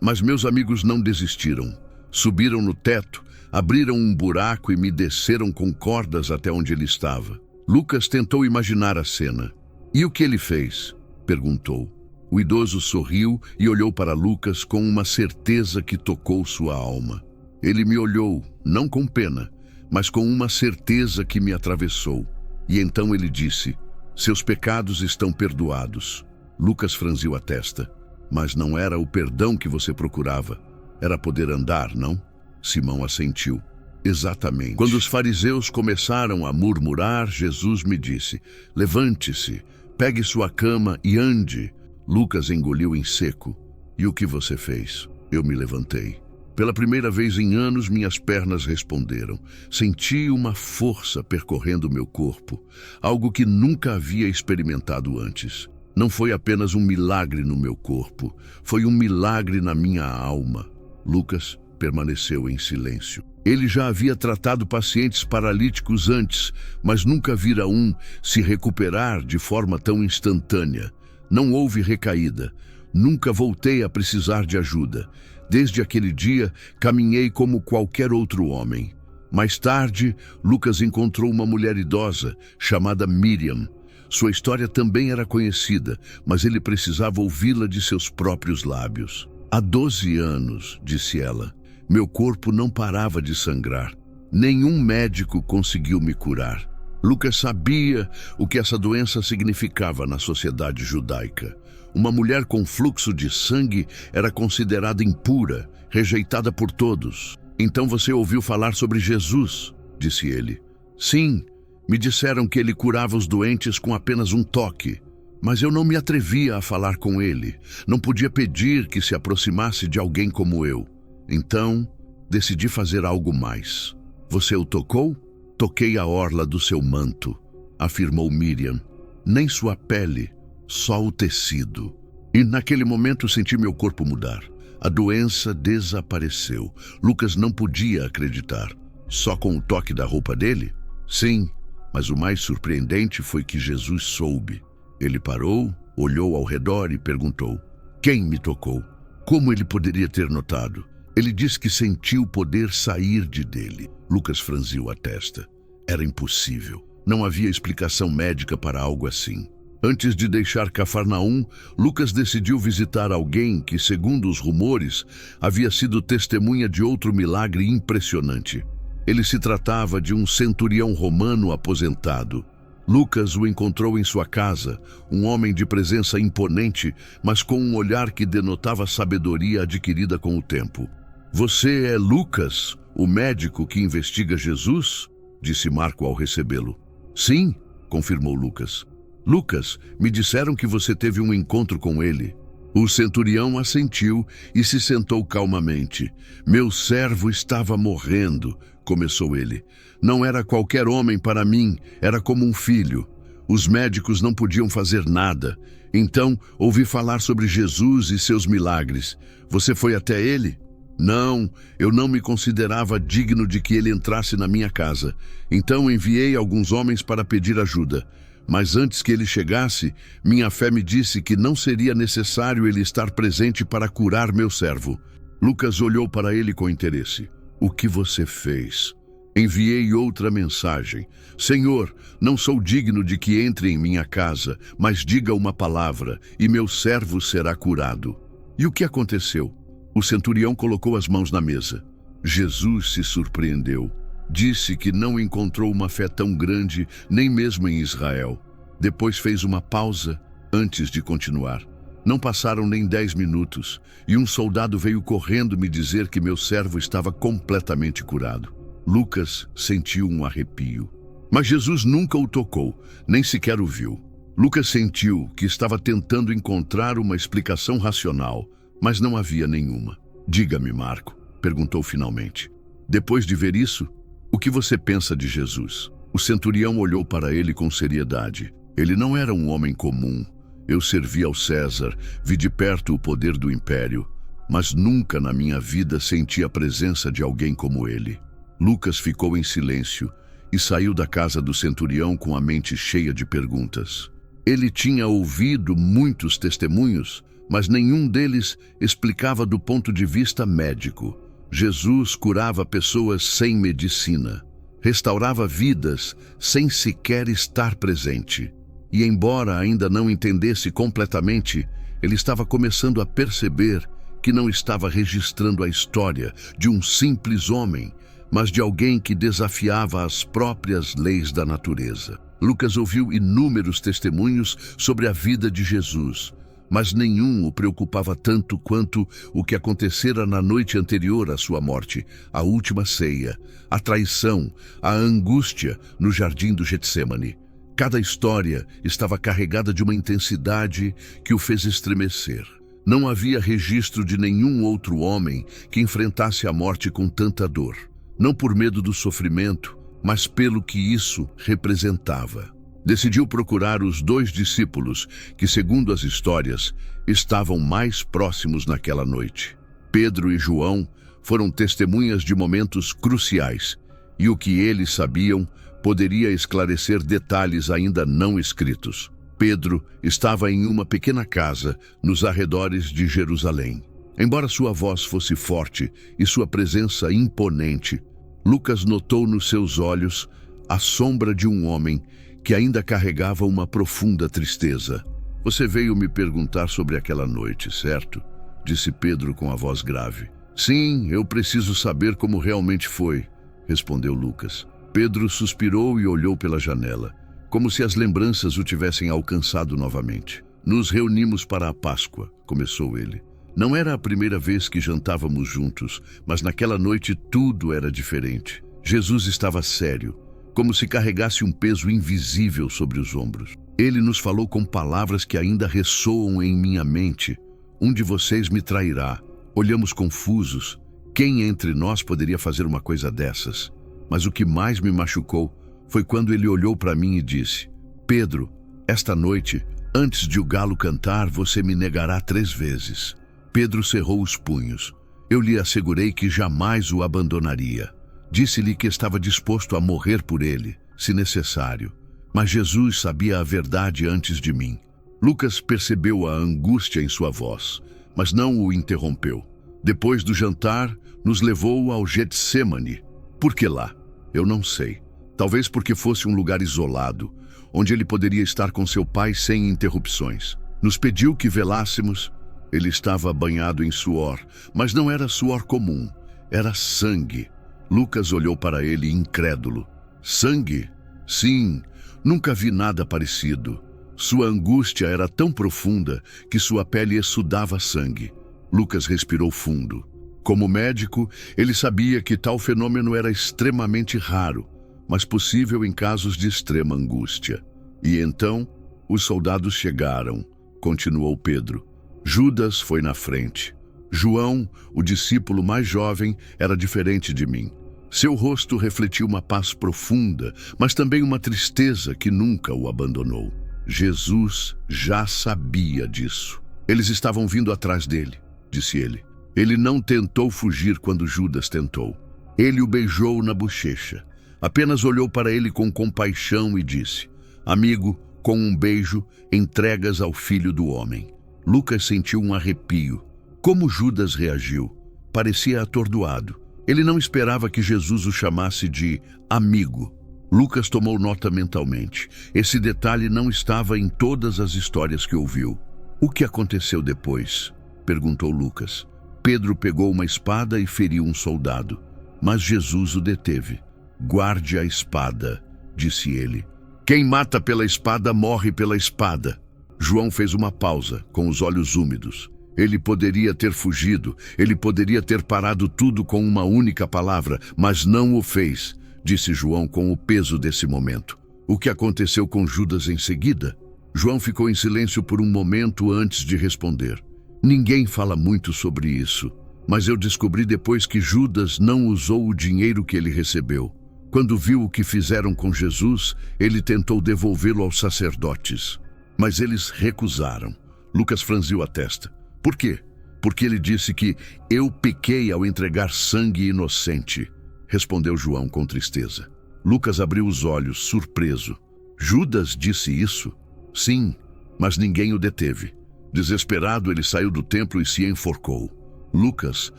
Speaker 1: Mas meus amigos não desistiram. Subiram no teto, abriram um buraco e me desceram com cordas até onde ele estava. Lucas tentou imaginar a cena. E o que ele fez? Perguntou. O idoso sorriu e olhou para Lucas com uma certeza que tocou sua alma. Ele me olhou, não com pena, mas com uma certeza que me atravessou. E então ele disse: seus pecados estão perdoados. Lucas franziu a testa. Mas não era o perdão que você procurava. Era poder andar, não? Simão assentiu. Exatamente. Quando os fariseus começaram a murmurar, Jesus me disse: levante-se, pegue sua cama e ande. Lucas engoliu em seco. E o que você fez? Eu me levantei. Pela primeira vez em anos, minhas pernas responderam. Senti uma força percorrendo meu corpo, algo que nunca havia experimentado antes. Não foi apenas um milagre no meu corpo, foi um milagre na minha alma. Lucas permaneceu em silêncio. Ele já havia tratado pacientes paralíticos antes, mas nunca vira um se recuperar de forma tão instantânea. Não houve recaída. Nunca voltei a precisar de ajuda. Desde aquele dia, caminhei como qualquer outro homem. Mais tarde, Lucas encontrou uma mulher idosa, chamada Miriam. Sua história também era conhecida, mas ele precisava ouvi-la de seus próprios lábios. Há 12 anos, disse ela, meu corpo não parava de sangrar. Nenhum médico conseguiu me curar. Lucas sabia o que essa doença significava na sociedade judaica. Uma mulher com fluxo de sangue era considerada impura, rejeitada por todos. Então você ouviu falar sobre Jesus, disse ele. Sim. Me disseram que ele curava os doentes com apenas um toque, mas eu não me atrevia a falar com ele. Não podia pedir que se aproximasse de alguém como eu. Então, decidi fazer algo mais. Você o tocou? Toquei a orla do seu manto, afirmou Miriam. Nem sua pele, só o tecido. E naquele momento senti meu corpo mudar. A doença desapareceu. Lucas não podia acreditar. Só com o toque da roupa dele? Sim. Mas o mais surpreendente foi que Jesus soube. Ele parou, olhou ao redor e perguntou: quem me tocou? Como ele poderia ter notado? Ele disse que sentiu o poder sair dele. Lucas franziu a testa. Era impossível. Não havia explicação médica para algo assim. Antes de deixar Cafarnaum, Lucas decidiu visitar alguém que, segundo os rumores, havia sido testemunha de outro milagre impressionante. Ele se tratava de um centurião romano aposentado. Lucas o encontrou em sua casa, um homem de presença imponente, mas com um olhar que denotava sabedoria adquirida com o tempo. Você é Lucas, o médico que investiga Jesus? Disse Marco ao recebê-lo. Sim, confirmou Lucas. Lucas, me disseram que você teve um encontro com ele. O centurião assentiu e se sentou calmamente. Meu servo estava morrendo, começou ele. Não era qualquer homem para mim, era como um filho. Os médicos não podiam fazer nada. Então, ouvi falar sobre Jesus e seus milagres. Você foi até ele? Não, eu não me considerava digno de que ele entrasse na minha casa. Então enviei alguns homens para pedir ajuda. Mas antes que ele chegasse, minha fé me disse que não seria necessário ele estar presente para curar meu servo. Lucas olhou para ele com interesse. O que você fez? Enviei outra mensagem. Senhor, não sou digno de que entre em minha casa, mas diga uma palavra, e meu servo será curado. E o que aconteceu? O centurião colocou as mãos na mesa. Jesus se surpreendeu. Disse que não encontrou uma fé tão grande, nem mesmo em Israel. Depois fez uma pausa antes de continuar. Não passaram nem 10 minutos, e um soldado veio correndo me dizer que meu servo estava completamente curado. Lucas sentiu um arrepio. Mas Jesus nunca o tocou, nem sequer o viu. Lucas sentiu que estava tentando encontrar uma explicação racional, mas não havia nenhuma. Diga-me, Marco, perguntou finalmente. Depois de ver isso, o que você pensa de Jesus? O centurião olhou para ele com seriedade. Ele não era um homem comum. Eu servi ao César, vi de perto o poder do império, mas nunca na minha vida senti a presença de alguém como ele. Lucas ficou em silêncio e saiu da casa do centurião com a mente cheia de perguntas. Ele tinha ouvido muitos testemunhos, mas nenhum deles explicava do ponto de vista médico. Jesus curava pessoas sem medicina, restaurava vidas sem sequer estar presente. E embora ainda não entendesse completamente, ele estava começando a perceber que não estava registrando a história de um simples homem, mas de alguém que desafiava as próprias leis da natureza. Lucas ouviu inúmeros testemunhos sobre a vida de Jesus, mas nenhum o preocupava tanto quanto o que acontecera na noite anterior à sua morte, a última ceia, a traição, a angústia no jardim do Getsêmani. Cada história estava carregada de uma intensidade que o fez estremecer. Não havia registro de nenhum outro homem que enfrentasse a morte com tanta dor, não por medo do sofrimento, mas pelo que isso representava. Decidiu procurar os 2 discípulos que, segundo as histórias, estavam mais próximos naquela noite. Pedro e João foram testemunhas de momentos cruciais, e o que eles sabiam poderia esclarecer detalhes ainda não escritos. Pedro estava em uma pequena casa nos arredores de Jerusalém. Embora sua voz fosse forte e sua presença imponente, Lucas notou nos seus olhos a sombra de um homem que ainda carregava uma profunda tristeza. Você veio me perguntar sobre aquela noite, certo? Disse Pedro com a voz grave. Sim, eu preciso saber como realmente foi, respondeu Lucas. Pedro suspirou e olhou pela janela, como se as lembranças o tivessem alcançado novamente. Nos reunimos para a Páscoa, começou ele. Não era a primeira vez que jantávamos juntos, mas naquela noite tudo era diferente. Jesus estava sério, como se carregasse um peso invisível sobre os ombros. Ele nos falou com palavras que ainda ressoam em minha mente. Um de vocês me trairá. Olhamos confusos. Quem entre nós poderia fazer uma coisa dessas? Mas o que mais me machucou foi quando ele olhou para mim e disse: Pedro, esta noite, antes de o galo cantar, você me negará 3 vezes. Pedro cerrou os punhos. Eu lhe assegurei que jamais o abandonaria. Disse-lhe que estava disposto a morrer por ele, se necessário. Mas Jesus sabia a verdade antes de mim. Lucas percebeu a angústia em sua voz, mas não o interrompeu. Depois do jantar, nos levou ao Getsêmani. Por que lá? Eu não sei. Talvez porque fosse um lugar isolado, onde ele poderia estar com seu pai sem interrupções. Nos pediu que velássemos. Ele estava banhado em suor, mas não era suor comum, era sangue. Lucas olhou para ele incrédulo. Sangue? Sim, nunca vi nada parecido. Sua angústia era tão profunda que sua pele exudava sangue. Lucas respirou fundo. Como médico, ele sabia que tal fenômeno era extremamente raro, mas possível em casos de extrema angústia. E então, os soldados chegaram, continuou Pedro. Judas foi na frente. João, o discípulo mais jovem, era diferente de mim. Seu rosto refletia uma paz profunda, mas também uma tristeza que nunca o abandonou. Jesus já sabia disso. Eles estavam vindo atrás dele, disse ele. Ele não tentou fugir quando Judas tentou. Ele o beijou na bochecha. Apenas olhou para ele com compaixão e disse: Amigo, com um beijo, entregas ao Filho do Homem. Lucas sentiu um arrepio. Como Judas reagiu? Parecia atordoado. Ele não esperava que Jesus o chamasse de amigo. Lucas tomou nota mentalmente. Esse detalhe não estava em todas as histórias que ouviu. O que aconteceu depois? Perguntou Lucas. Pedro pegou uma espada e feriu um soldado, mas Jesus o deteve. Guarde a espada, disse ele. Quem mata pela espada morre pela espada. João fez uma pausa, com os olhos úmidos. Ele poderia ter fugido, ele poderia ter parado tudo com uma única palavra, mas não o fez, disse João com o peso desse momento. O que aconteceu com Judas em seguida? João ficou em silêncio por um momento antes de responder. Ninguém fala muito sobre isso, mas eu descobri depois que Judas não usou o dinheiro que ele recebeu. Quando viu o que fizeram com Jesus, ele tentou devolvê-lo aos sacerdotes, mas eles recusaram. Lucas franziu a testa. Por quê? Porque ele disse que eu pequei ao entregar sangue inocente, respondeu João com tristeza. Lucas abriu os olhos, surpreso. Judas disse isso? Sim, mas ninguém o deteve. Desesperado, ele saiu do templo e se enforcou. Lucas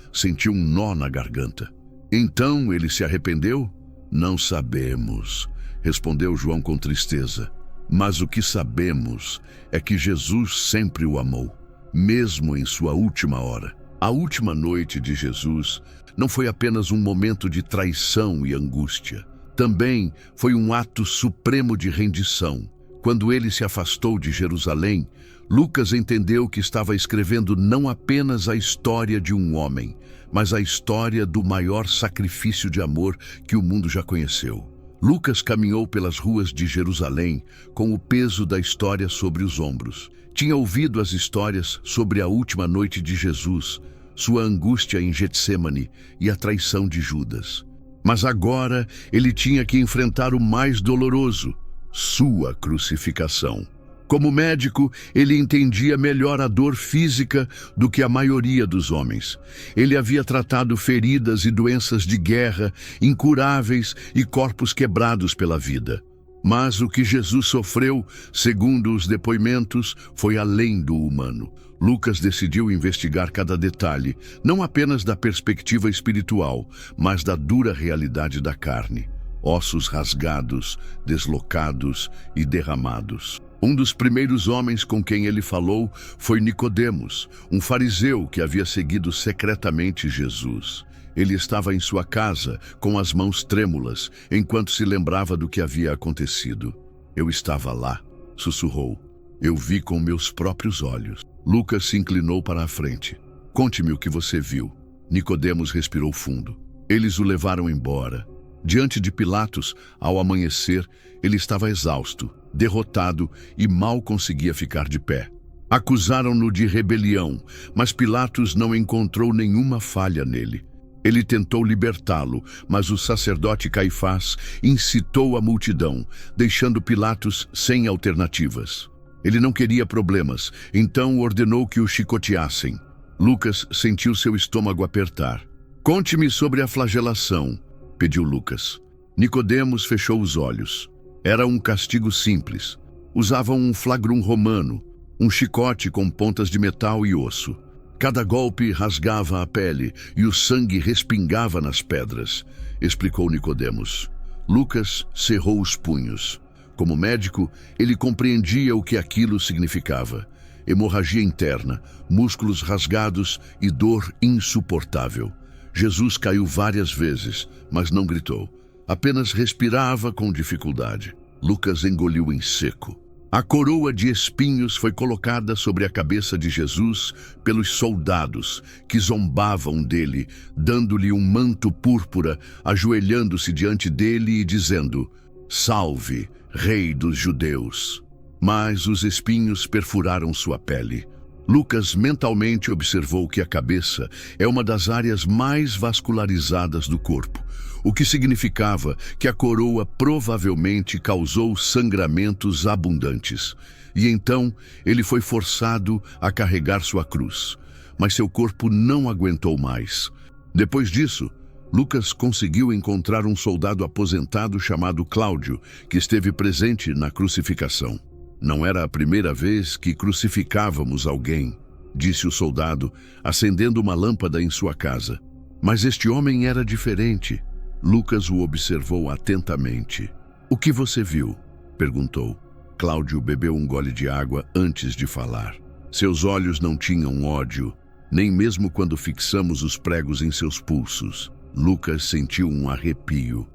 Speaker 1: sentiu um nó na garganta. Então ele se arrependeu? Não sabemos, respondeu João com tristeza. Mas o que sabemos é que Jesus sempre o amou, mesmo em sua última hora. A última noite de Jesus não foi apenas um momento de traição e angústia. Também foi um ato supremo de rendição. Quando ele se afastou de Jerusalém, Lucas entendeu que estava escrevendo não apenas a história de um homem, mas a história do maior sacrifício de amor que o mundo já conheceu. Lucas caminhou pelas ruas de Jerusalém com o peso da história sobre os ombros. Tinha ouvido as histórias sobre a última noite de Jesus, sua angústia em Getsêmani e a traição de Judas. Mas agora ele tinha que enfrentar o mais doloroso, sua crucificação. Como médico, ele entendia melhor a dor física do que a maioria dos homens. Ele havia tratado feridas e doenças de guerra, incuráveis e corpos quebrados pela vida. Mas o que Jesus sofreu, segundo os depoimentos, foi além do humano. Lucas decidiu investigar cada detalhe, não apenas da perspectiva espiritual, mas da dura realidade da carne. Ossos rasgados, deslocados e derramados. Um dos primeiros homens com quem ele falou foi Nicodemos, um fariseu que havia seguido secretamente Jesus. Ele estava em sua casa, com as mãos trêmulas, enquanto se lembrava do que havia acontecido. Eu estava lá, sussurrou. Eu vi com meus próprios olhos. Lucas se inclinou para a frente. Conte-me o que você viu. Nicodemos respirou fundo. Eles o levaram embora. Diante de Pilatos, ao amanhecer, ele estava exausto, derrotado e mal conseguia ficar de pé. Acusaram-no de rebelião, mas Pilatos não encontrou nenhuma falha nele. Ele tentou libertá-lo, mas o sacerdote Caifás incitou a multidão, deixando Pilatos sem alternativas. Ele não queria problemas, então ordenou que o chicoteassem. Lucas sentiu seu estômago apertar. Conte-me sobre a flagelação, pediu Lucas. Nicodemos fechou os olhos. Era um castigo simples. Usavam um flagrum romano, um chicote com pontas de metal e osso. Cada golpe rasgava a pele e o sangue respingava nas pedras, explicou Nicodemos. Lucas cerrou os punhos. Como médico, ele compreendia o que aquilo significava. Hemorragia interna, músculos rasgados e dor insuportável. Jesus caiu várias vezes, mas não gritou. Apenas respirava com dificuldade. Lucas engoliu em seco. A coroa de espinhos foi colocada sobre a cabeça de Jesus pelos soldados, que zombavam dele, dando-lhe um manto púrpura, ajoelhando-se diante dele e dizendo: Salve, Rei dos Judeus! Mas os espinhos perfuraram sua pele. Lucas mentalmente observou que a cabeça é uma das áreas mais vascularizadas do corpo, o que significava que a coroa provavelmente causou sangramentos abundantes. E então ele foi forçado a carregar sua cruz. mas seu corpo não aguentou mais. Depois disso, Lucas conseguiu encontrar um soldado aposentado chamado Cláudio, que esteve presente na crucificação. Não era a primeira vez que crucificávamos alguém, disse o soldado, acendendo uma lâmpada em sua casa. Mas este homem era diferente. Lucas o observou atentamente. O que você viu? Perguntou. Cláudio bebeu um gole de água antes de falar. Seus olhos não tinham ódio, nem mesmo quando fixamos os pregos em seus pulsos. Lucas sentiu um arrepio.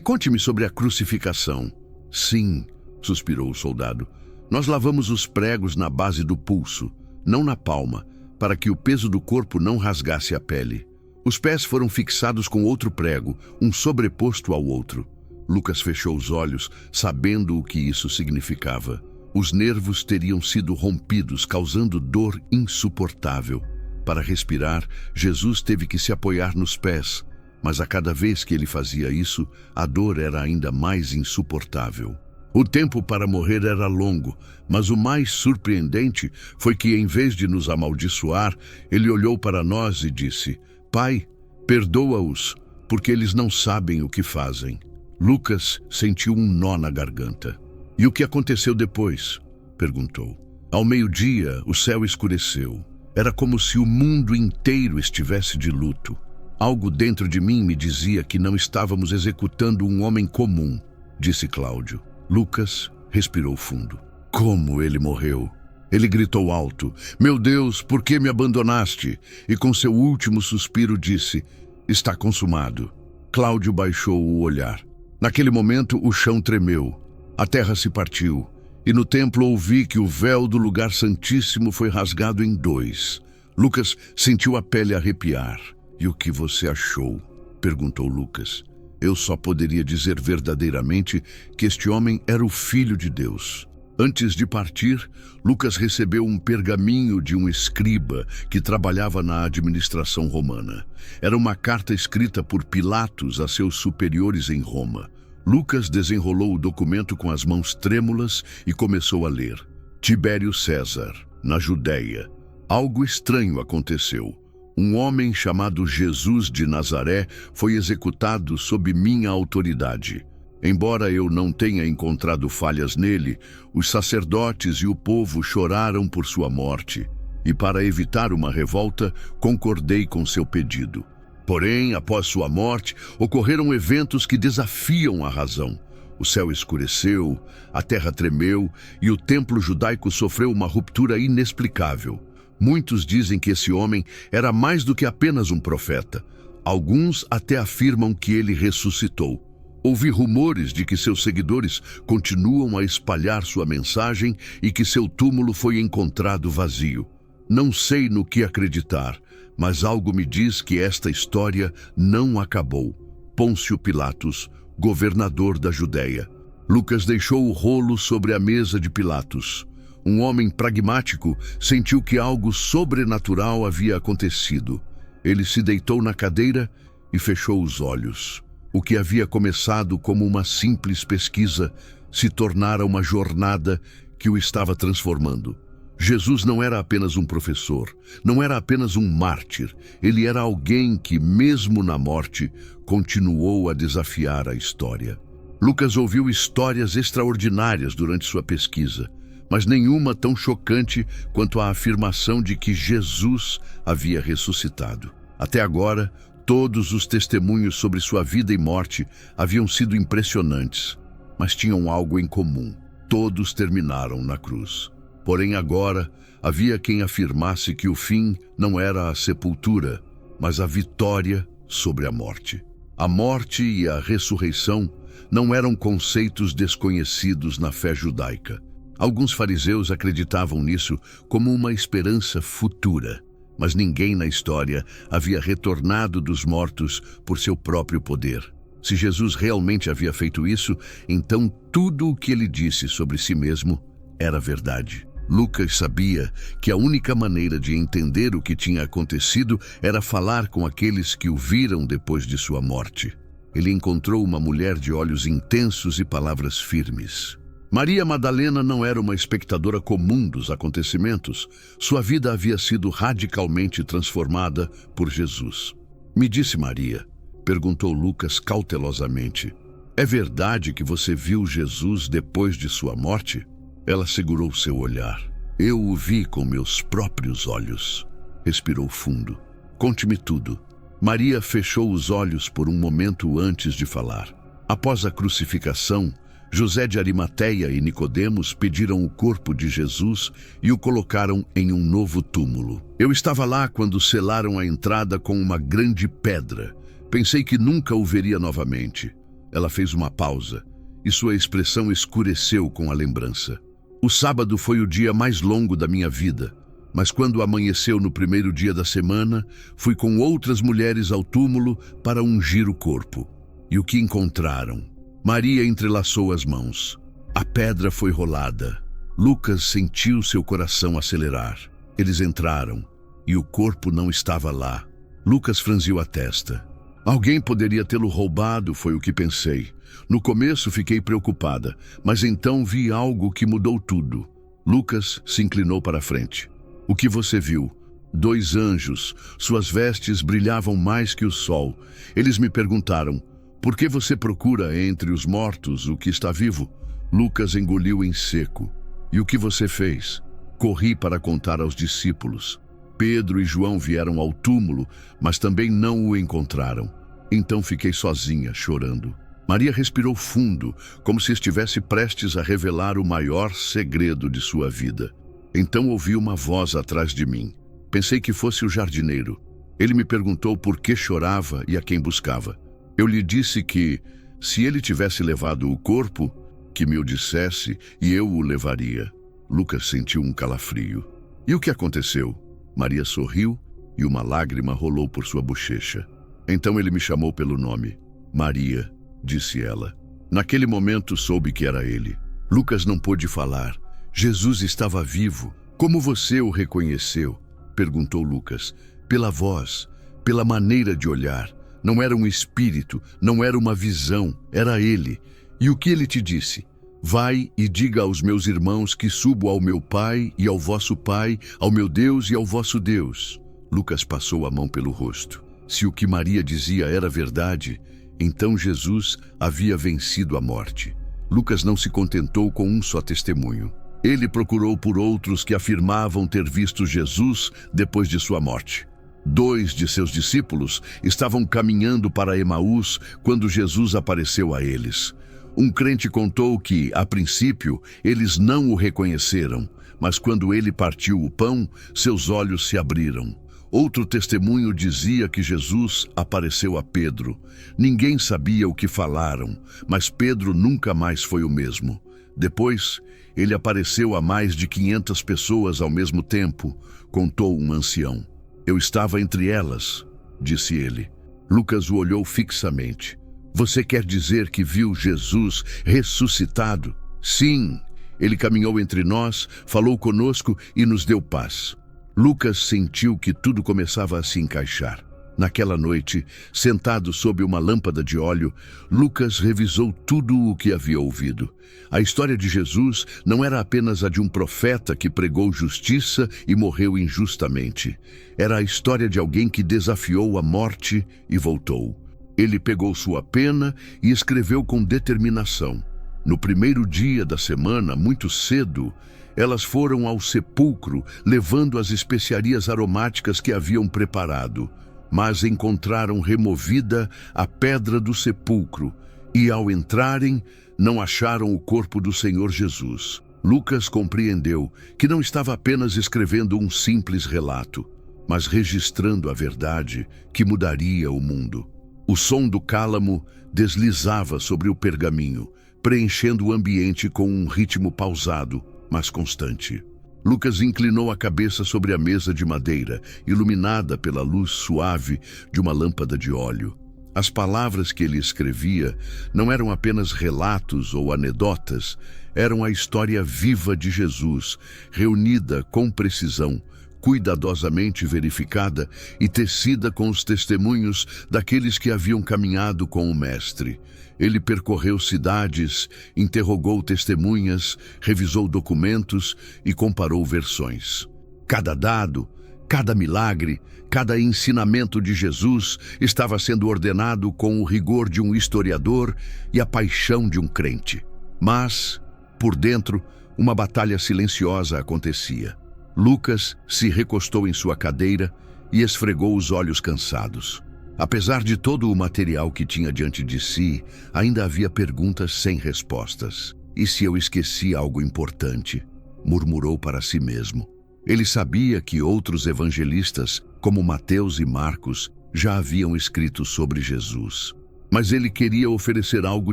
Speaker 1: Conte-me sobre a crucificação. Sim, suspirou o soldado. Nós lavamos os pregos na base do pulso, não na palma, para que o peso do corpo não rasgasse a pele. Os pés foram fixados com outro prego, um sobreposto ao outro. Lucas fechou os olhos, sabendo o que isso significava. Os nervos teriam sido rompidos, causando dor insuportável. Para respirar, Jesus teve que se apoiar nos pés, mas a cada vez que ele fazia isso, a dor era ainda mais insuportável. O tempo para morrer era longo, mas o mais surpreendente foi que, em vez de nos amaldiçoar, ele olhou para nós e disse: Pai, perdoa-os, porque eles não sabem o que fazem. Lucas sentiu um nó na garganta. E o que aconteceu depois? Perguntou. Ao meio-dia, o céu escureceu. Era como se o mundo inteiro estivesse de luto. Algo dentro de mim me dizia que não estávamos executando um homem comum, disse Cláudio. Lucas respirou fundo. Como ele morreu? Ele gritou alto: Meu Deus, por que me abandonaste? E com seu último suspiro disse: Está consumado. Cláudio baixou o olhar. Naquele momento o chão tremeu, a terra se partiu, e no templo ouvi que o véu do lugar santíssimo foi rasgado em dois. Lucas sentiu a pele arrepiar. E o que você achou? Perguntou Lucas. Eu só poderia dizer verdadeiramente que este homem era o Filho de Deus. Antes de partir, Lucas recebeu um pergaminho de um escriba que trabalhava na administração romana. Era uma carta escrita por Pilatos a seus superiores em Roma. Lucas desenrolou o documento com as mãos trêmulas e começou a ler. Tibério César, na Judéia. Algo estranho aconteceu. Um homem chamado Jesus de Nazaré foi executado sob minha autoridade. Embora eu não tenha encontrado falhas nele, os sacerdotes e o povo choraram por sua morte, e para evitar uma revolta, concordei com seu pedido. Porém, após sua morte, ocorreram eventos que desafiam a razão. O céu escureceu, a terra tremeu e o templo judaico sofreu uma ruptura inexplicável. Muitos dizem que esse homem era mais do que apenas um profeta. Alguns até afirmam que ele ressuscitou. Ouvi rumores de que seus seguidores continuam a espalhar sua mensagem e que seu túmulo foi encontrado vazio. Não sei no que acreditar, mas algo me diz que esta história não acabou. Pôncio Pilatos, governador da Judéia. Lucas deixou o rolo sobre a mesa de Pilatos. Um homem pragmático sentiu que algo sobrenatural havia acontecido. Ele se deitou na cadeira e fechou os olhos. O que havia começado como uma simples pesquisa se tornara uma jornada que o estava transformando. Jesus não era apenas um professor, não era apenas um mártir. Ele era alguém que, mesmo na morte, continuou a desafiar a história. Lucas ouviu histórias extraordinárias durante sua pesquisa, mas nenhuma tão chocante quanto a afirmação de que Jesus havia ressuscitado. Até agora, todos os testemunhos sobre sua vida e morte haviam sido impressionantes, mas tinham algo em comum. Todos terminaram na cruz. Porém, agora, havia quem afirmasse que o fim não era a sepultura, mas a vitória sobre a morte. A morte e a ressurreição não eram conceitos desconhecidos na fé judaica. Alguns fariseus acreditavam nisso como uma esperança futura, mas ninguém na história havia retornado dos mortos por seu próprio poder. Se Jesus realmente havia feito isso, então tudo o que ele disse sobre si mesmo era verdade. Lucas sabia que a única maneira de entender o que tinha acontecido era falar com aqueles que o viram depois de sua morte. Ele encontrou uma mulher de olhos intensos e palavras firmes. Maria Madalena não era uma espectadora comum dos acontecimentos. Sua vida havia sido radicalmente transformada por Jesus. Me disse Maria, perguntou Lucas cautelosamente, é verdade que você viu Jesus depois de sua morte? Ela segurou seu olhar. Eu o vi com meus próprios olhos. Respirou fundo. Conte-me tudo. Maria fechou os olhos por um momento antes de falar. Após a crucificação, José de Arimateia e Nicodemos pediram o corpo de Jesus e o colocaram em um novo túmulo. Eu estava lá quando selaram a entrada com uma grande pedra. Pensei que nunca o veria novamente. Ela fez uma pausa e sua expressão escureceu com a lembrança. O sábado foi o dia mais longo da minha vida, mas quando amanheceu no primeiro dia da semana, fui com outras mulheres ao túmulo para ungir o corpo. E o que encontraram? Maria entrelaçou as mãos. A pedra foi rolada. Lucas sentiu seu coração acelerar. Eles entraram e o corpo não estava lá. Lucas franziu a testa. Alguém poderia tê-lo roubado, foi o que pensei. No começo fiquei preocupada, mas então vi algo que mudou tudo. Lucas se inclinou para a frente. O que você viu? 2 anjos. Suas vestes brilhavam mais que o sol. Eles me perguntaram, por que você procura entre os mortos o que está vivo? Lucas engoliu em seco. E o que você fez? Corri para contar aos discípulos. Pedro e João vieram ao túmulo, mas também não o encontraram. Então fiquei sozinha, chorando. Maria respirou fundo, como se estivesse prestes a revelar o maior segredo de sua vida. Então ouvi uma voz atrás de mim. Pensei que fosse o jardineiro. Ele me perguntou por que chorava e a quem buscava. Eu lhe disse que, se ele tivesse levado o corpo, que me o dissesse e eu o levaria. Lucas sentiu um calafrio. E o que aconteceu? Maria sorriu e uma lágrima rolou por sua bochecha. Então ele me chamou pelo nome. Maria, disse ela. Naquele momento soube que era ele. Lucas não pôde falar. Jesus estava vivo. Como você o reconheceu? Perguntou Lucas. Pela voz, pela maneira de olhar. Não era um espírito, não era uma visão, era ele. E o que ele te disse? Vai e diga aos meus irmãos que subo ao meu Pai e ao vosso Pai, ao meu Deus e ao vosso Deus. Lucas passou a mão pelo rosto. Se o que Maria dizia era verdade, então Jesus havia vencido a morte. Lucas não se contentou com um só testemunho. Ele procurou por outros que afirmavam ter visto Jesus depois de sua morte. 2 de seus discípulos estavam caminhando para Emaús quando Jesus apareceu a eles. Um crente contou que, a princípio, eles não o reconheceram, mas quando ele partiu o pão, seus olhos se abriram. Outro testemunho dizia que Jesus apareceu a Pedro. Ninguém sabia o que falaram, mas Pedro nunca mais foi o mesmo. Depois, ele apareceu a mais de 500 pessoas ao mesmo tempo, contou um ancião. Eu estava entre elas, disse ele. Lucas o olhou fixamente. Você quer dizer que viu Jesus ressuscitado? Sim, ele caminhou entre nós, falou conosco e nos deu paz. Lucas sentiu que tudo começava a se encaixar. Naquela noite, sentado sob uma lâmpada de óleo, Lucas revisou tudo o que havia ouvido. A história de Jesus não era apenas a de um profeta que pregou justiça e morreu injustamente. Era a história de alguém que desafiou a morte e voltou. Ele pegou sua pena e escreveu com determinação. No primeiro dia da semana, muito cedo, elas foram ao sepulcro, levando as especiarias aromáticas que haviam preparado. Mas encontraram removida a pedra do sepulcro e, ao entrarem, não acharam o corpo do Senhor Jesus. Lucas compreendeu que não estava apenas escrevendo um simples relato, mas registrando a verdade que mudaria o mundo. O som do cálamo deslizava sobre o pergaminho, preenchendo o ambiente com um ritmo pausado, mas constante. Lucas inclinou a cabeça sobre a mesa de madeira, iluminada pela luz suave de uma lâmpada de óleo. As palavras que ele escrevia não eram apenas relatos ou anedotas, eram a história viva de Jesus, reunida com precisão, cuidadosamente verificada e tecida com os testemunhos daqueles que haviam caminhado com o Mestre. Ele percorreu cidades, interrogou testemunhas, revisou documentos e comparou versões. Cada dado, cada milagre, cada ensinamento de Jesus estava sendo ordenado com o rigor de um historiador e a paixão de um crente. Mas, por dentro, uma batalha silenciosa acontecia. Lucas se recostou em sua cadeira e esfregou os olhos cansados. Apesar de todo o material que tinha diante de si, ainda havia perguntas sem respostas. E se eu esqueci algo importante? Murmurou para si mesmo. Ele sabia que outros evangelistas, como Mateus e Marcos, já haviam escrito sobre Jesus. Mas ele queria oferecer algo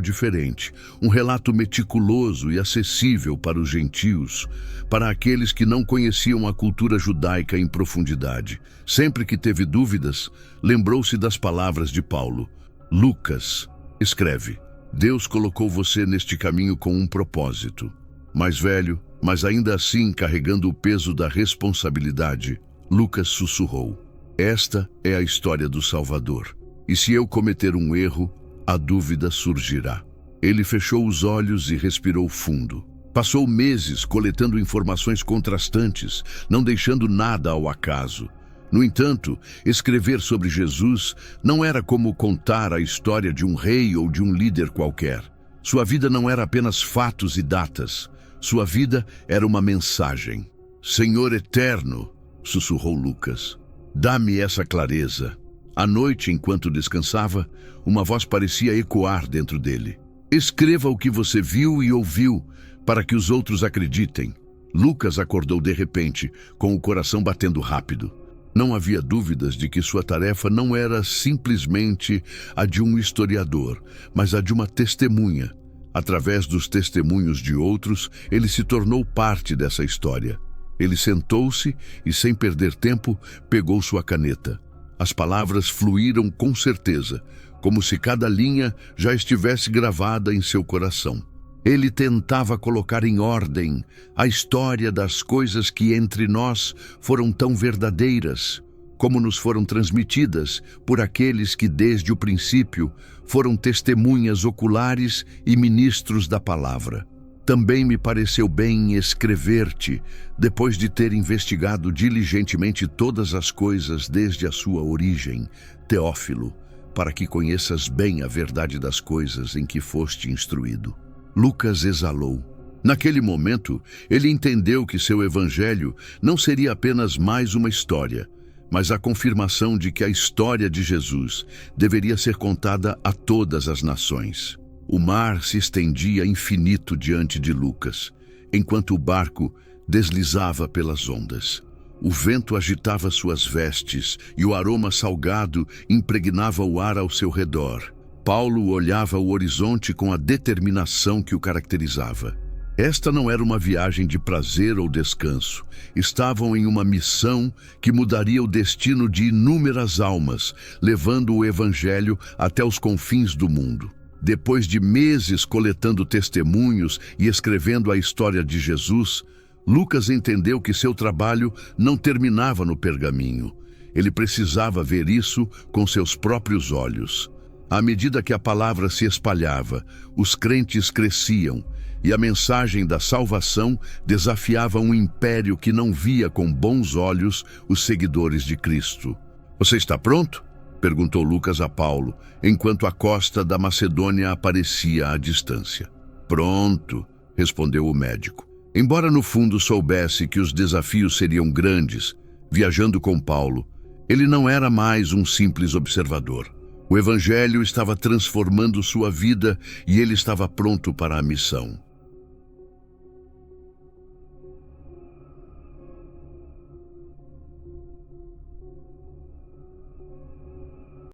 Speaker 1: diferente, um relato meticuloso e acessível para os gentios, para aqueles que não conheciam a cultura judaica em profundidade. Sempre que teve dúvidas, lembrou-se das palavras de Paulo. Lucas escreve: Deus colocou você neste caminho com um propósito. Mais velho, mas ainda assim carregando o peso da responsabilidade, Lucas sussurrou: esta é a história do Salvador. E se eu cometer um erro, a dúvida surgirá. Ele fechou os olhos e respirou fundo. Passou meses coletando informações contrastantes, não deixando nada ao acaso. No entanto, escrever sobre Jesus não era como contar a história de um rei ou de um líder qualquer. Sua vida não era apenas fatos e datas. Sua vida era uma mensagem. Senhor eterno, sussurrou Lucas, dá-me essa clareza. À noite, enquanto descansava, uma voz parecia ecoar dentro dele. Escreva o que você viu e ouviu, para que os outros acreditem. Lucas acordou de repente, com o coração batendo rápido. Não havia dúvidas de que sua tarefa não era simplesmente a de um historiador, mas a de uma testemunha. Através dos testemunhos de outros, ele se tornou parte dessa história. Ele sentou-se e, sem perder tempo, pegou sua caneta. As palavras fluíram com certeza, como se cada linha já estivesse gravada em seu coração. Ele tentava colocar em ordem a história das coisas que entre nós foram tão verdadeiras, como nos foram transmitidas por aqueles que desde o princípio foram testemunhas oculares e ministros da palavra. Também me pareceu bem escrever-te, depois de ter investigado diligentemente todas as coisas desde a sua origem, Teófilo, para que conheças bem a verdade das coisas em que foste instruído. Lucas exalou. Naquele momento, ele entendeu que seu evangelho não seria apenas mais uma história, mas a confirmação de que a história de Jesus deveria ser contada a todas as nações. O mar se estendia infinito diante de Lucas, enquanto o barco deslizava pelas ondas. O vento agitava suas vestes e o aroma salgado impregnava o ar ao seu redor. Paulo olhava o horizonte com a determinação que o caracterizava. Esta não era uma viagem de prazer ou descanso. Estavam em uma missão que mudaria o destino de inúmeras almas, levando o evangelho até os confins do mundo. Depois de meses coletando testemunhos e escrevendo a história de Jesus, Lucas entendeu que seu trabalho não terminava no pergaminho. Ele precisava ver isso com seus próprios olhos. À medida que a palavra se espalhava, os crentes cresciam e a mensagem da salvação desafiava um império que não via com bons olhos os seguidores de Cristo. Você está pronto? Perguntou Lucas a Paulo, enquanto a costa da Macedônia aparecia à distância. Pronto, respondeu o médico. Embora no fundo soubesse que os desafios seriam grandes, viajando com Paulo, ele não era mais um simples observador. O evangelho estava transformando sua vida e ele estava pronto para a missão.